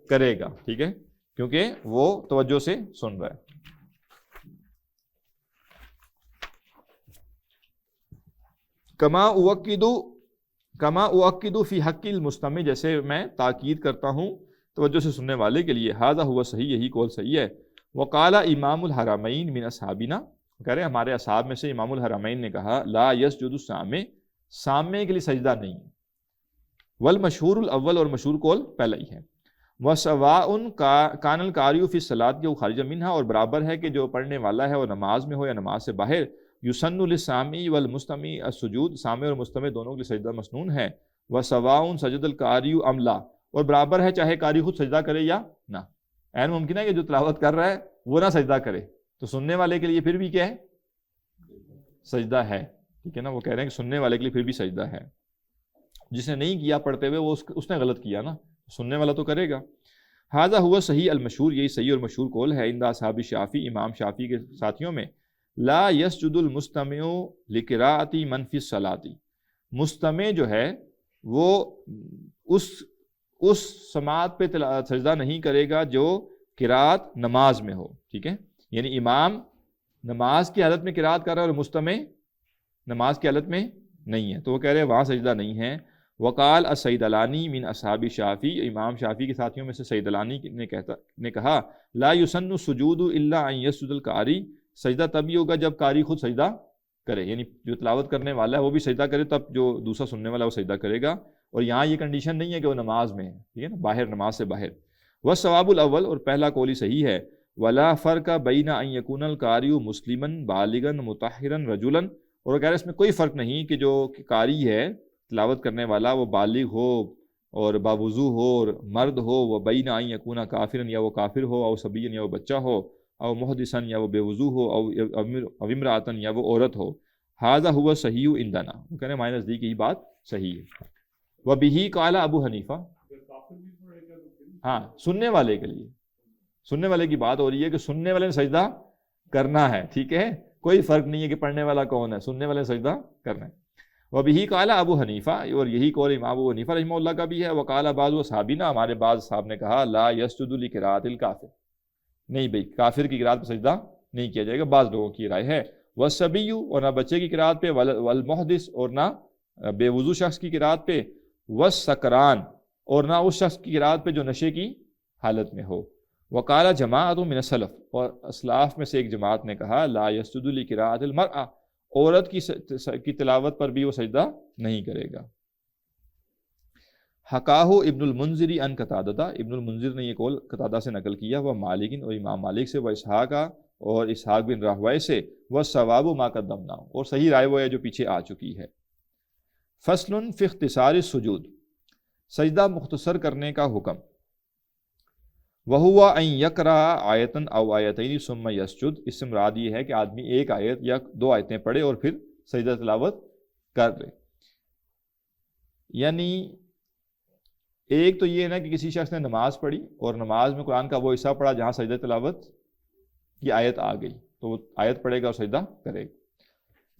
کرے گا، ٹھیک ہے، کیونکہ وہ توجہ سے سن رہا ہے۔ کما اؤکد فی حق المستمع، جیسے میں تاکید کرتا ہوں توجہ سے سننے والے کے لیے، ھذا ہوا صحیح، یہی قول صحیح ہے۔ وقال امام الحرمین من اصحابنا، کہہ رہے ہیں ہمارے اصحاب میں سے امام الحرمین نے کہا، لا یسجد السامع، سامع کے لیے سجدہ نہیں ہے، والمشہور الاول، اور مشہور قول پہلا ہی ہے، وسواء کان القاری فی الصلاۃ، کہ وہ خارج منہا، اور برابر ہے کہ جو پڑھنے والا ہے وہ نماز میں ہو یا نماز سے باہر، یسن للسامع والمستمع السجود، سامع اور مستمع دونوں کے لیے سجدہ مسنون ہے، وسواء سجد القاری ام لا، اور برابر ہے چاہے قاری خود سجدہ کرے یا نہ، عین ممکن ہے کہ جو تلاوت کر رہا ہے وہ نہ سجدہ کرے، تو سننے والے کے لیے پھر بھی کیا ہے، سجدہ ہے، ٹھیک ہے نا، وہ کہہ رہے ہیں کہ سننے والے کے لیے پھر بھی سجدہ ہے، جس نے نہیں کیا پڑھتے ہوئے وہ اس نے غلط کیا نا، سننے والا تو کرے گا۔ ھذا ہوا صحیح المشہور، یہی صحیح اور مشہور قول ہے، عند اصحاب شافعی، امام شافعی کے ساتھیوں میں، لا یسجد المستمع لقراءۃ من فی الصلاۃ، مستمع جو ہے وہ اس سماعت پہ سجدہ نہیں کرے گا جو قراءت نماز میں ہو، ٹھیک ہے، یعنی امام نماز کی حالت میں قراءت کر رہا ہے اور مستمع نماز کی حالت میں نہیں ہے، تو وہ کہہ رہے ہیں وہاں سجدہ نہیں ہے۔ وقال السید الانی من اصحاب شافعی، امام شافعی کے ساتھیوں میں سے سید الانی نے کہا، لا یسن السجود الا ان یسجد القاری، سجدہ تبھی ہوگا جب قاری خود سجدہ کرے، یعنی جو تلاوت کرنے والا ہے وہ بھی سجدہ کرے تب جو دوسرا سننے والا ہے وہ سجدہ کرے گا، اور یہاں یہ کنڈیشن نہیں ہے کہ وہ نماز میں ہے، ٹھیک ہے نا، باہر نماز سے باہر۔ والصواب الاول، اور پہلا قول ہی صحیح ہے، ولا فرق بین ان یکون القاری مسلما بالغا مطہرا رجلا، اور وہ کہہ رہے ہیں اس میں کوئی فرق نہیں کہ جو قاری ہے تلاوت کرنے والا وہ بالغ ہو اور باوضو ہو اور مرد ہو، وہ بین ان یکون کافرا، یا وہ کافر ہو، او صبیا، یا وہ بچہ ہو، او محدثا، یا وہ بے وضو ہو، او امرأۃ، یا وہ عورت ہو، ھذا ہوا صحیح عندنا، وہ کہہ رہے ہیں ہمارے نزدیک یہی بات صحیح ہے۔ وبہ قال ابو حنیفہ، ہاں سننے والے کے لیے، سننے والے کی بات ہو رہی ہے کہ سننے والے نے سجدہ کرنا ہے، ٹھیک ہے، کوئی فرق نہیں ہے کہ پڑھنے والا کون ہے، سننے والے نے سجدہ کرنا ہے۔ وبہ قال ابو حنیفہ، اور یہی قول امام ابو حنیفہ رحمہ اللہ کا بھی ہے۔ وقال بعض اصحابنا، ہمارے بعض صاحب نے کہا، لا یسجد لقراءۃ الکافر، نہیں بھئی کافر کی قراءت پہ سجدہ نہیں کیا جائے گا، بعض لوگوں کی رائے ہے۔ والصبی، اور نہ بچے کی قراءت پہ، والمحدث، اور نہ بے وضو شخص کی قراءت پہ، والسکران، اور نہ اس شخص کی قراءت پہ جو نشے کی حالت میں ہو۔ وقال جماعت من السلف، اور اسلاف میں سے ایک جماعت نے کہا، لا یسجد لقراءۃ المرأۃ، عورت کی تلاوت پر بھی وہ سجدہ نہیں کرے گا۔ حکاہ ابن المنذر عن قتادہ، ابن المنذر نے یہ قول قتادہ سے نقل کیا، وہ مالک، اور امام مالک سے، وہ اسحاق، اور اسحاق بن راہویہ سے، وہ ثواب ما قدمنا، اور صحیح رائے وہ ہے جو پیچھے آ چکی ہے۔ فصل فی اختصار السجود، سجدہ مختصر کرنے کا حکم۔ وَهُوَ أَن يَقْرَأَ آیَةً أَوْ آیَتَيْنِ ثُمَّ يَسْجُدْ، اس سے مراد یہ ہے کہ آدمی ایک آیت یا دو آیتیں پڑھے اور پھر سجدہ تلاوت کر لے، یعنی ایک تو یہ ہے نا کہ کسی شخص نے نماز پڑھی اور نماز میں قرآن کا وہ حصہ پڑھا جہاں سجدہ تلاوت کی آیت آ گئی تو وہ آیت پڑھے گا اور سجدہ کرے گا،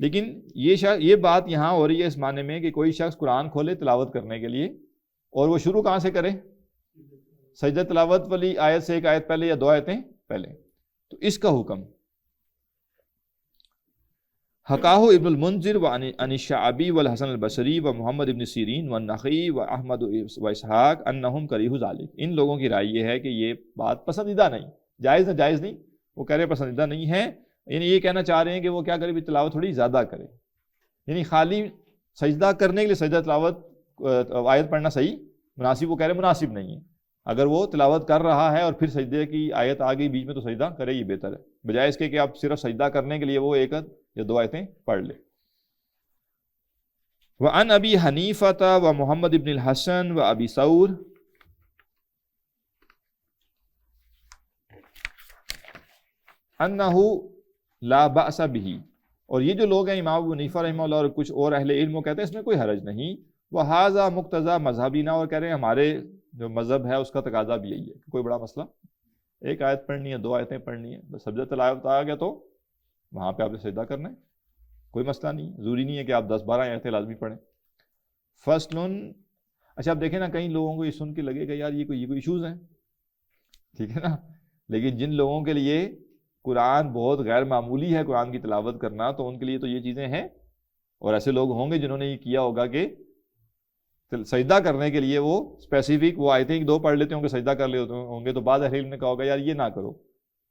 لیکن یہ بات یہاں ہو رہی ہے اس معنی میں کہ کوئی شخص قرآن کھولے تلاوت کرنے کے لیے اور وہ شروع کہاں سے کرے، سجدہ تلاوت والی آیت سے ایک آیت پہلے یا دو آیتیں پہلے، تو اس کا حکم۔ حکاہ ابن المنذر وعن الشعبی والحسن البصری ومحمد ابن سیرین والنخعی واحمد واسحاق انہم کریہوا ذلک، ان لوگوں کی رائے یہ ہے کہ یہ بات پسندیدہ نہیں، جائز نہیں، وہ کہہ رہے پسندیدہ نہیں ہے، یعنی یہ کہنا چاہ رہے ہیں کہ وہ کیا کرے بھی تلاوت تھوڑی زیادہ کرے، یعنی خالی سجدہ کرنے کے لیے سجدہ تلاوت آیت پڑھنا صحیح مناسب، وہ کہہ رہے مناسب نہیں ہے، اگر وہ تلاوت کر رہا ہے اور پھر سجدے کی آیت آ گئی بیچ میں تو سجدہ کرے ہی بہتر ہے، بجائے اس کے کہ آپ صرف سجدہ کرنے کے لیے وہ ایک یا دو آیتیں پڑھ لے۔ وعن ابی حنیفہ و محمد ابن الحسن و ابی ثور انہ لا بأس بہ، اور یہ جو لوگ ہیں امام ابو حنیفہ رحمہ اللہ اور کچھ اور اہل علم وہ کہتے ہیں اس میں کوئی حرج نہیں، وہذا مقتضی مذہبینا، اور کہہ رہے ہیں ہمارے جو مذہب ہے اس کا تقاضا بھی یہی ہے، کوئی بڑا مسئلہ، ایک آیت پڑھنی ہے، دو آیتیں پڑھنی ہے، بس سجدہ تلاوت آ گیا تو وہاں پہ آپ نے سجدہ کرنا ہے، کوئی مسئلہ نہیں، ضروری نہیں ہے کہ آپ 10-12 آیتیں لازمی پڑھیں۔ فصل، اچھا اب دیکھیں نا کئی لوگوں کو یہ سن کے لگے گا یار یہ کوئی ایشوز ہیں، ٹھیک ہے نا. لیکن جن لوگوں کے لیے قرآن بہت غیر معمولی ہے قرآن کی تلاوت کرنا، تو ان کے لیے تو یہ چیزیں ہیں. اور ایسے لوگ ہوں گے جنہوں نے یہ کیا ہوگا کہ سجدہ کرنے کے لیے وہ اسپیسیفک وہ آیتیں 2 پڑھ لیتے ہوں گے، سجدہ کر لیتے ہوں گے. تو بعد اہل علم نے کہا ہوگا یار یہ نہ کرو،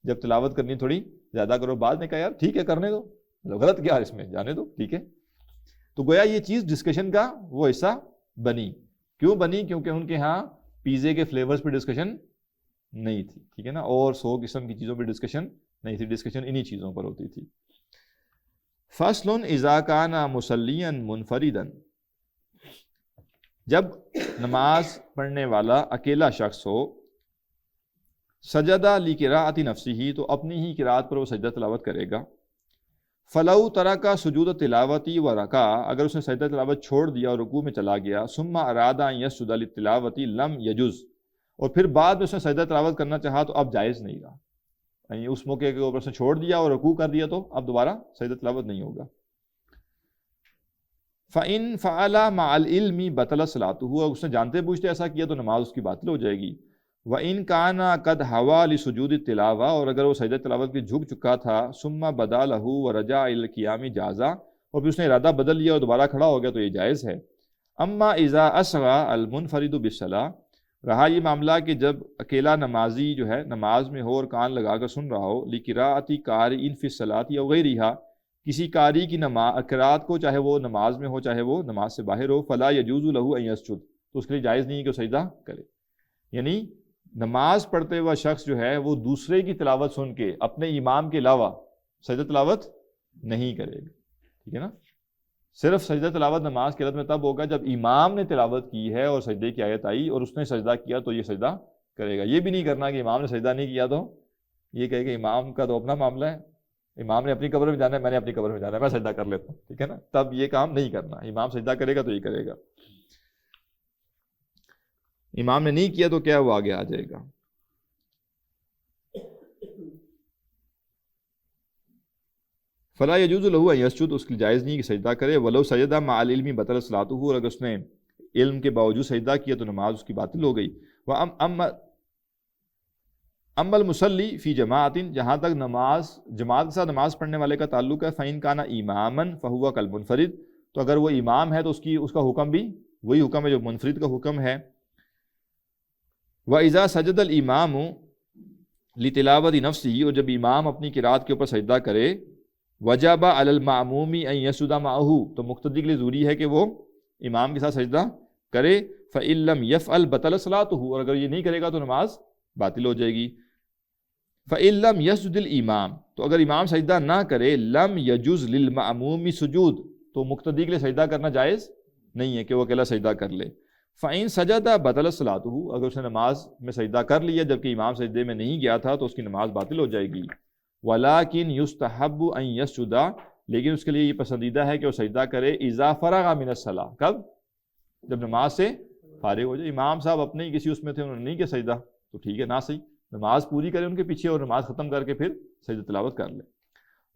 جب تلاوت کرنی تھوڑی زیادہ کرو. بعد نے کہا یار ٹھیک ہے کرنے دو، غلط کیا اس میں، جانے دو ٹھیک ہے. تو گویا یہ چیز ڈسکشن کا وہ حصہ بنی. کیوں بنی؟ کیونکہ ان کے ہاں پیزے کے فلیورز پہ ڈسکشن نہیں تھی، ٹھیک ہے نا، اور 100 قسم کی چیزوں پہ ڈسکشن نہیں تھی، ڈسکشن انہی چیزوں پر ہوتی تھی. فصل اذا کان مصلیا منفردا، جب نماز پڑھنے والا اکیلا شخص ہو، سجدہ لقراءۃ نفسہ، تو اپنی ہی قرات پر وہ سجدہ تلاوت کرے گا. فلو ترک سجود تلاوتی و رکع، اگر اس نے سجدہ تلاوت چھوڑ دیا اور رکوع میں چلا گیا. ثم اراد ان یسجد للتلاوۃ لم یجز، اور پھر بعد میں اس نے سجدہ تلاوت کرنا چاہا تو اب جائز نہیں رہا. یعنی اس موقع کے اوپر اس نے چھوڑ دیا اور رکوع کر دیا تو اب دوبارہ سجدہ تلاوت نہیں ہوگا. فَإِن فَعَلَ مَعَ الْعِلْمِ بَطَلَ صَلَاتُهُ، اس نے جانتے بوجھتے ایسا کیا تو نماز اس کی باطل ہو جائے گی. وَإِن كَانَ قَدْ هَوَى لِسُجُودِ التِّلَاوَةِ، اور اگر وہ سجدہ تلاوت کے جھک چکا تھا. ثُمَّ بَدَا لَهُ وَرَجَعَ إِلَى الْقِيَامِ جَازَ، اور پھر اس نے ارادہ بدل لیا اور دوبارہ کھڑا ہو گیا تو یہ جائز ہے. اما اذا اصغى المنفرد بالصلاة، رہا یہ معاملہ کہ جب اکیلا نمازی جو ہے نماز میں ہو اور کان لگا کر سن رہا ہو، لقراءۃ قارئ فی الصلاۃ او غیرہا، کسی قاری کی قرات کو، چاہے وہ نماز میں ہو چاہے وہ نماز سے باہر ہو. فلا یجوز له ان یسجد، تو اس کے لیے جائز نہیں ہے کہ وہ سجدہ کرے. یعنی نماز پڑھتے ہوا شخص جو ہے وہ دوسرے کی تلاوت سن کے اپنے امام کے علاوہ سجدہ تلاوت نہیں کرے گا، ٹھیک ہے نا. صرف سجدہ تلاوت نماز کی حالت میں تب ہوگا جب امام نے تلاوت کی ہے اور سجدے کی آیت آئی اور اس نے سجدہ کیا تو یہ سجدہ کرے گا. یہ بھی نہیں کرنا کہ امام نے سجدہ نہیں کیا تو یہ کہے کہ امام کا تو اپنا معاملہ ہے، امام نے اپنی قبر میں جانا ہے، میں نے اپنی قبر میں جانا ہے، میں سجدہ کر لیتا ہوں، ٹھیک ہے نا. تب یہ کام نہیں کرنا. امام سجدہ کرے گا تو یہ کرے گا، امام نے نہیں کیا تو کیا وہ آگے آ جائے گا. فلا یجوز له ان یسجد، اس کی جائز نہیں کہ سجدہ کرے. ولو سجد مع العلم بطل صلاته، اور اگر اس نے علم کے باوجود سجدہ کیا تو نماز اس کی باطل ہو گئی. اما المصلی فی جماعت، جہاں تک نماز جماعت کے ساتھ نماز پڑھنے والے کا تعلق ہے، فإن کان اماما فهو کالمنفرد، تو اگر وہ امام ہے تو اس کا حکم بھی وہی حکم ہے جو منفرد کا حکم ہے. وإذا سجد الامام لتلاوت نفسه، اور جب امام اپنی قرات کے اوپر سجدہ کرے، وجب علی المأموم ان یسجد معه، تو مقتدی کے لیے ضروری ہے کہ وہ امام کے ساتھ سجدہ کرے. فإن لم يفعل بطل صلاته، اور اگر یہ نہیں کرے گا تو نماز باطل ہو جائے گی. فإن لم يسجد الامام، تو اگر امام سجدہ نہ کرے، لم يجوز للمأموم سجود، تو مقتدی کے لیے سجدہ کرنا جائز نہیں ہے کہ وہ اکیلا سجدہ کر لے. فإن سجد بطل صلاته، اگر اس نے نماز میں سجدہ کر لیا جبکہ امام سجدے میں نہیں گیا تھا تو اس کی نماز باطل ہو جائے گی. ولیکن یستحب ان یسجد، لیکن اس کے لیے یہ پسندیدہ ہے کہ وہ سجدہ کرے اذا فرغ من الصلاۃ، کب؟ جب نماز سے فارغ ہو جائے. امام صاحب اپنے ہی کسی اس میں تھے، انہوں نے نہیں کیا سجدہ تو ٹھیک ہے، نہ صحیح، نماز پوری کرے ان کے پیچھے اور نماز ختم کر کے پھر سجدہ تلاوت کر لے.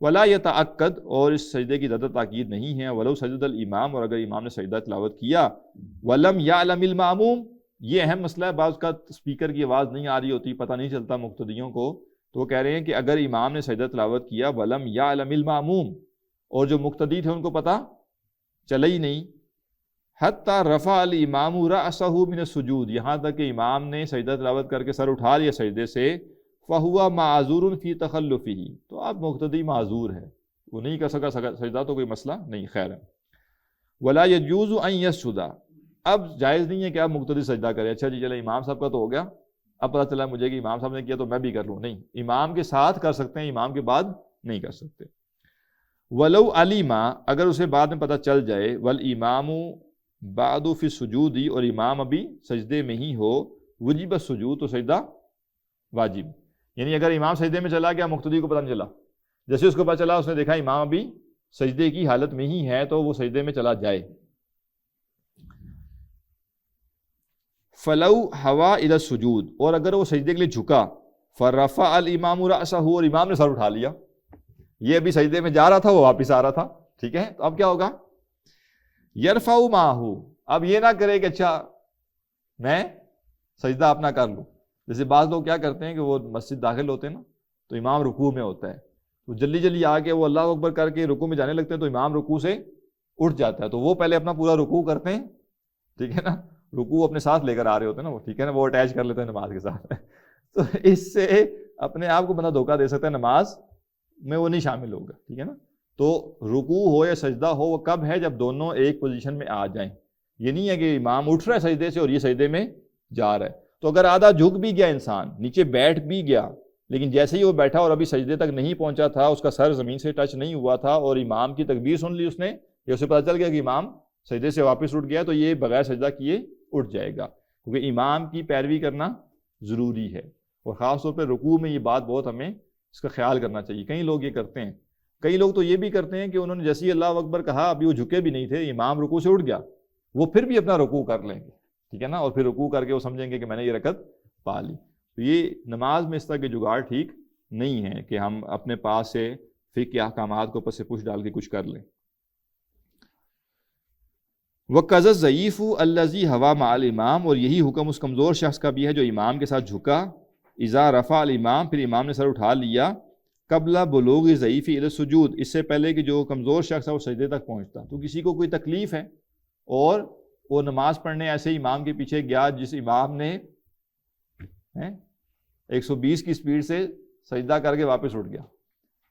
ولا یتعقد، اور اس سجدے کی زیادہ تاکید نہیں ہے. ولو سجد الامام، اور اگر امام نے سجدہ تلاوت کیا، ولم یعلم المأموم، یہ اہم مسئلہ ہے، بعض کا اسپیکر کی آواز نہیں آ رہی ہوتی، پتہ نہیں چلتا مقتدیوں کو، تو وہ کہہ رہے ہیں کہ اگر امام نے سجدہ تلاوت کیا، ولم یعلم المأموم، اور جو مقتدی تھے ان کو پتہ چلا ہی نہیں، حتی رفع الامام رأسہ من السجود، یہاں تک کہ امام نے سجدہ تلاوت کر کے سر اٹھا لیا سجدے سے، فہو معذور فی تخلفہ، تو اب مقتدی معذور ہے، وہ نہیں کر سکا سجدہ تو کوئی مسئلہ نہیں، خیر ہے. ولا یجوز ان یسجد، اب جائز نہیں ہے کہ آپ مقتدی سجدہ کرے. اچھا جی چلے امام صاحب کا تو ہو گیا، اب پتہ چلا مجھے کہ امام صاحب نے کیا تو میں بھی کر لوں، نہیں، امام کے ساتھ کر سکتے ہیں، امام کے بعد نہیں کر سکتے. ولو علم، اگر اسے بعد میں پتہ چل جائے، والامام بعد فی السجود، اور امام ابھی سجدے میں ہی ہو، وجب السجود، تو سجدہ واجب. یعنی اگر امام سجدے میں چلا گیا، مقتدی کو پتہ نہیں چلا، جیسے اس کو پتہ چلا، اس نے دیکھا امام ابھی سجدے کی حالت میں ہی ہے تو وہ سجدے میں چلا جائے. فلو ہوا الی السجود، اور اگر وہ سجدے کے لیے جھکا، فرفع الامام رأسہ، اور امام نے سر اٹھا لیا، یہ ابھی سجدے میں جا رہا تھا وہ واپس آ رہا تھا، ٹھیک ہے، تو اب کیا ہوگا؟ یرفع معہ، اب یہ نہ کرے کہ اچھا میں سجدہ اپنا کر لوں، جیسے بعض لوگ کیا کرتے ہیں کہ وہ مسجد داخل ہوتے ہیں نا تو امام رکوع میں ہوتا ہے، تو جلدی جلدی آ کے وہ اللہ اکبر کر کے رکوع میں جانے لگتے ہیں، تو امام رکوع سے اٹھ جاتا ہے، تو وہ پہلے اپنا پورا رکوع کرتے ہیں، ٹھیک ہے نا، رکوع اپنے ساتھ لے کر آ رہے ہوتے ہیں نا وہ، ٹھیک ہے نا، وہ اٹیچ کر لیتے ہیں نماز کے ساتھ تو اس سے اپنے آپ کو بندہ دھوکہ دے سکتا ہے، نماز میں وہ نہیں شامل ہوگا، ٹھیک ہے نا۔ تو رکوع ہو یا سجدہ ہو وہ کب ہے؟ جب دونوں ایک پوزیشن میں آ جائیں، یہ نہیں ہے کہ امام اٹھ رہا ہے سجدے سے اور یہ سجدے میں جا رہا ہے، تو اگر آدھا جھک بھی گیا انسان، نیچے بیٹھ بھی گیا، لیکن جیسے ہی وہ بیٹھا اور ابھی سجدے تک نہیں پہنچا تھا، اس کا سر زمین سے ٹچ نہیں ہوا تھا اور امام کی تکبیر سن لی اس نے، یا اسے پتہ چل گیا کہ امام سجدے سے واپس اٹھ گیا، تو یہ بغیر سجدہ کیے اٹھ جائے گا، کیونکہ امام کی پیروی کرنا ضروری ہے۔ اور خاص طور پہ رکوع میں یہ بات بہت ہمیں اس کا خیال کرنا چاہیے۔ کئی لوگ یہ کرتے ہیں، کئی لوگ تو یہ بھی کرتے ہیں کہ انہوں نے جیسے ہی اللہ اکبر کہا، ابھی وہ جھکے بھی نہیں تھے، امام رکوع سے اٹھ گیا، وہ پھر بھی اپنا رکوع کر لیں گے، ٹھیک ہے نا، اور پھر رکوع کر کے وہ سمجھیں گے کہ میں نے یہ رکعت پا لی۔ تو یہ نماز میں اس طرح کے جگاڑ ٹھیک نہیں ہے کہ ہم اپنے پاس سے فقہ کے احکامات کو پس پش ڈال کے کچھ کر لیں۔ وَقَذَا الضَّعِيفُ الَّذِي هَوَى مَعَ الْإِمَامِ، اور یہی حکم اس کمزور شخص کا بھی ہے جو امام کے ساتھ جھکا، اذا رفع الامام، پھر امام نے سر اٹھا لیا، قبل بلوغ ضعیف الی السجود، اس سے پہلے کہ جو کمزور شخص ہے وہ سجدے تک پہنچتا۔ تو کسی کو کوئی تکلیف ہے اور وہ نماز پڑھنے ایسے امام کے پیچھے گیا جس امام نے 120 کی سپیڈ سے سجدہ کر کے واپس اٹھ گیا،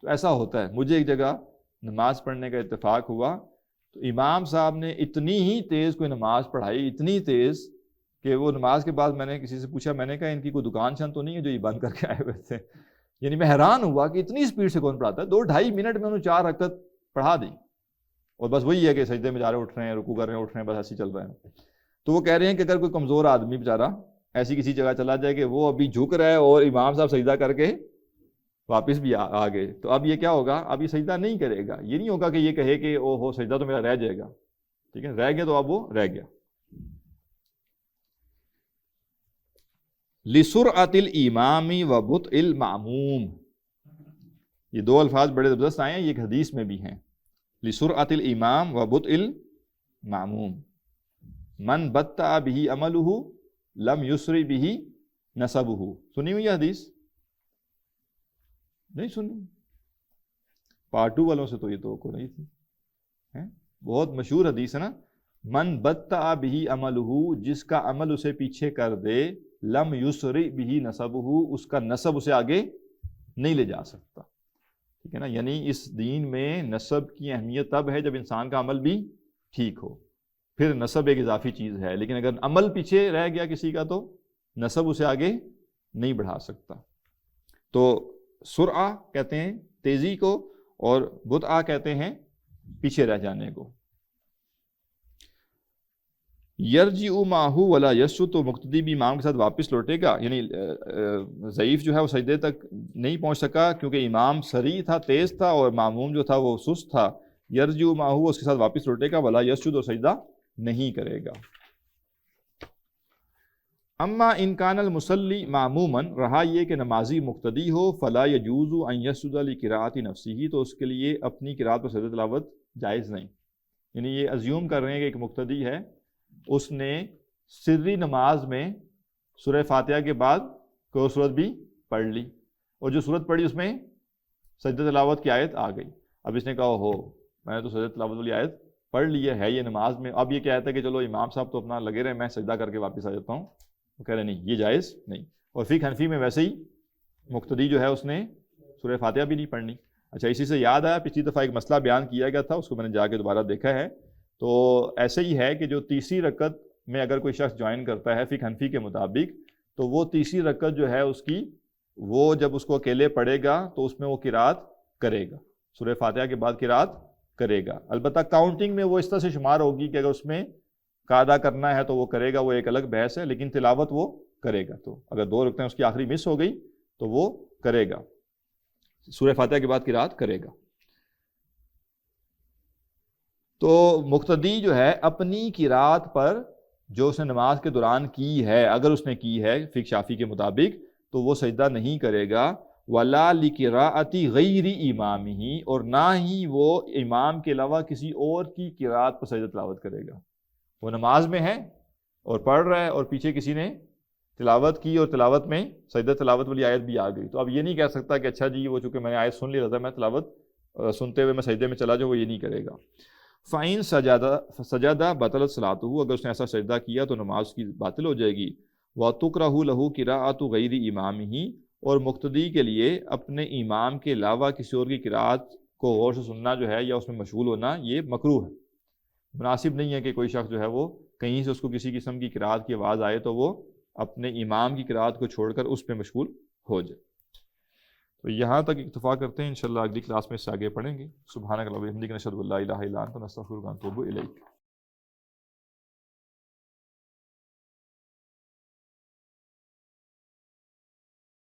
تو ایسا ہوتا ہے۔ مجھے ایک جگہ نماز پڑھنے کا اتفاق ہوا، تو امام صاحب نے اتنی ہی تیز کوئی نماز پڑھائی، اتنی تیز کہ وہ نماز کے بعد میں نے کسی سے پوچھا، میں نے کہا ان کی کوئی دکان شان تو نہیں ہے جو یہ بند کر کے آئے ہوئے تھے؟ یعنی میں حیران ہوا کہ اتنی سپیڈ سے کون پڑھاتا ہے، 2-2.5 منٹ میں انہوں نے 4 رکعت پڑھا دی، اور بس وہی ہے کہ سجدے میں جا رہے اٹھ رہے ہیں، رکوع کر رہے ہیں اٹھ رہے ہیں، بس ایسے چل رہا ہے۔ تو وہ کہہ رہے ہیں کہ اگر کوئی کمزور آدمی بیچارہ ایسی کسی جگہ چلا جائے کہ وہ ابھی جھک رہا ہے اور امام صاحب سجدہ کر کے واپس بھی آ گئے، تو اب یہ کیا ہوگا؟ اب یہ سجدہ نہیں کرے گا، یہ نہیں ہوگا کہ یہ کہے کہ او ہو سجدہ تو میرا رہ جائے گا، ٹھیک ہے، رہ گیا تو اب وہ رہ گیا۔ لِسُرْعَةِ الْإِمَامِ وَبُطْءِ الْمَأْمُومِ، یہ 2 الفاظ بڑے زبردست آئے ہیں، یہ ایک حدیث میں بھی ہیں، لِسُرْعَةِ الْإِمَامِ وَبُطْءِ الْمَأْمُومِ، من بطأ به عمله لم یسرع به نسبه۔ سنی ہوئی یہ حدیث؟ نہیں سنی؟ پارٹ 2 والوں سے تو یہ توقع نہیں تھی، بہت مشہور حدیث ہے نا، من بطأ به عمله، جس کا عمل اسے پیچھے کر دے، لم یسرع به نسبه، اس کا نسب اسے آگے نہیں لے جا سکتا، ٹھیک ہے نا۔ یعنی اس دین میں نسب کی اہمیت تب ہے جب انسان کا عمل بھی ٹھیک ہو، پھر نسب ایک اضافی چیز ہے، لیکن اگر عمل پیچھے رہ گیا کسی کا تو نسب اسے آگے نہیں بڑھا سکتا۔ تو سرعہ کہتے ہیں تیزی کو، اور بطء کہتے ہیں پیچھے رہ جانے کو۔ یرجع معہ ولا یسجد، تو مقتدی بھی امام کے ساتھ واپس لوٹے گا، یعنی ضعیف جو ہے وہ سجدے تک نہیں پہنچ سکا کیونکہ امام سریع تھا، تیز تھا، اور معموم جو تھا وہ سست تھا۔ یرجع معہ، اس کے ساتھ واپس لوٹے گا، ولا یسجد، اور سجدہ نہیں کرے گا۔ اما ان کان المصلی معموما، رہا یہ کہ نمازی مقتدی ہو، فلا یجوز ان یسجد لقراءۃ نفسہ، تو اس کے لیے اپنی قرات پر سجدہ تلاوت جائز نہیں۔ یعنی یہ ازیوم کر رہے ہیں کہ ایک مقتدی ہے، اس نے سری نماز میں سورہ فاتحہ کے بعد کوئی سورت بھی پڑھ لی، اور جو سورت پڑھی اس میں سجدہ تلاوت کی آیت آ گئی۔ اب اس نے کہا ہو میں نے تو سجدہ تلاوت والی آیت پڑھ لی ہے یہ نماز میں، اب یہ کہتا ہے کہ چلو امام صاحب تو اپنا لگے رہے، میں سجدہ کر کے واپس آ جاتا ہوں، وہ کہہ رہے نہیں یہ جائز نہیں۔ اور فقہ حنفی میں ویسے ہی مقتدی جو ہے اس نے سورہ فاتحہ بھی نہیں پڑھنی۔ اچھا، اسی سے یاد آیا، پچھلی دفعہ ایک مسئلہ بیان کیا گیا تھا، اس کو میں نے جا کے دوبارہ دیکھا ہے، تو ایسے ہی ہے کہ جو تیسری رکعت میں اگر کوئی شخص جوائن کرتا ہے فقہ حنفی کے مطابق، تو وہ تیسری رکعت جو ہے اس کی، وہ جب اس کو اکیلے پڑھے گا تو اس میں وہ قرات کرے گا، سورہ فاتحہ کے بعد قرات کرے گا۔ البتہ کاؤنٹنگ میں وہ اس طرح سے شمار ہوگی کہ اگر اس میں قاعدہ کرنا ہے تو وہ کرے گا، وہ ایک الگ بحث ہے، لیکن تلاوت وہ کرے گا۔ تو اگر 2 رکعتیں اس کی آخری مس ہو گئی تو وہ کرے گا، سورہ فاتحہ کے بعد قرات کرے گا۔ تو مقتدی جو ہے اپنی قرات پر جو اس نے نماز کے دوران کی ہے، اگر اس نے کی ہے فقہ شافعی کے مطابق، تو وہ سجدہ نہیں کرے گا۔ وَلَا لِقِرَاءَةِ غَيْرِ إِمَامِهِ، اور نہ ہی وہ امام کے علاوہ کسی اور کی قرات پر سجدہ تلاوت کرے گا۔ وہ نماز میں ہے اور پڑھ رہا ہے اور پیچھے کسی نے تلاوت کی اور تلاوت میں سجدہ تلاوت والی آیت بھی آ گئی، تو اب یہ نہیں کہہ سکتا کہ اچھا جی وہ چونکہ میں نے آیت سن لی رہا میں تلاوت سنتے ہوئے میں سجدے میں چلا جاؤں، وہ یہ نہیں کرے گا۔ فَإِن سجدہ بطلت صلاته، اگر اس نے ایسا سجدہ کیا تو نماز کی باطل ہو جائے گی۔ وَتُكْرَهُ لَهُ قِرَاءَةُ غَيْرِ إِمَامِهِ، اور مقتدی کے لیے اپنے امام کے علاوہ کسی اور کی قراءت کو غور سے سننا جو ہے یا اس میں مشغول ہونا یہ مکروہ ہے، مناسب نہیں ہے کہ کوئی شخص جو ہے وہ کہیں سے اس کو کسی قسم کی قراءت کی آواز آئے تو وہ اپنے امام کی قراءت کو چھوڑ کر اس پہ مشغول ہو جائے۔ تو یہاں تک اکتفا کرتے ہیں، انشاءاللہ اگلی کلاس میں اس سے آگے پڑھیں گے۔ سبحانک اللہم و بحمدک، نشہد ان لا الہ الا انت، نستغفرک و نتوب الیک۔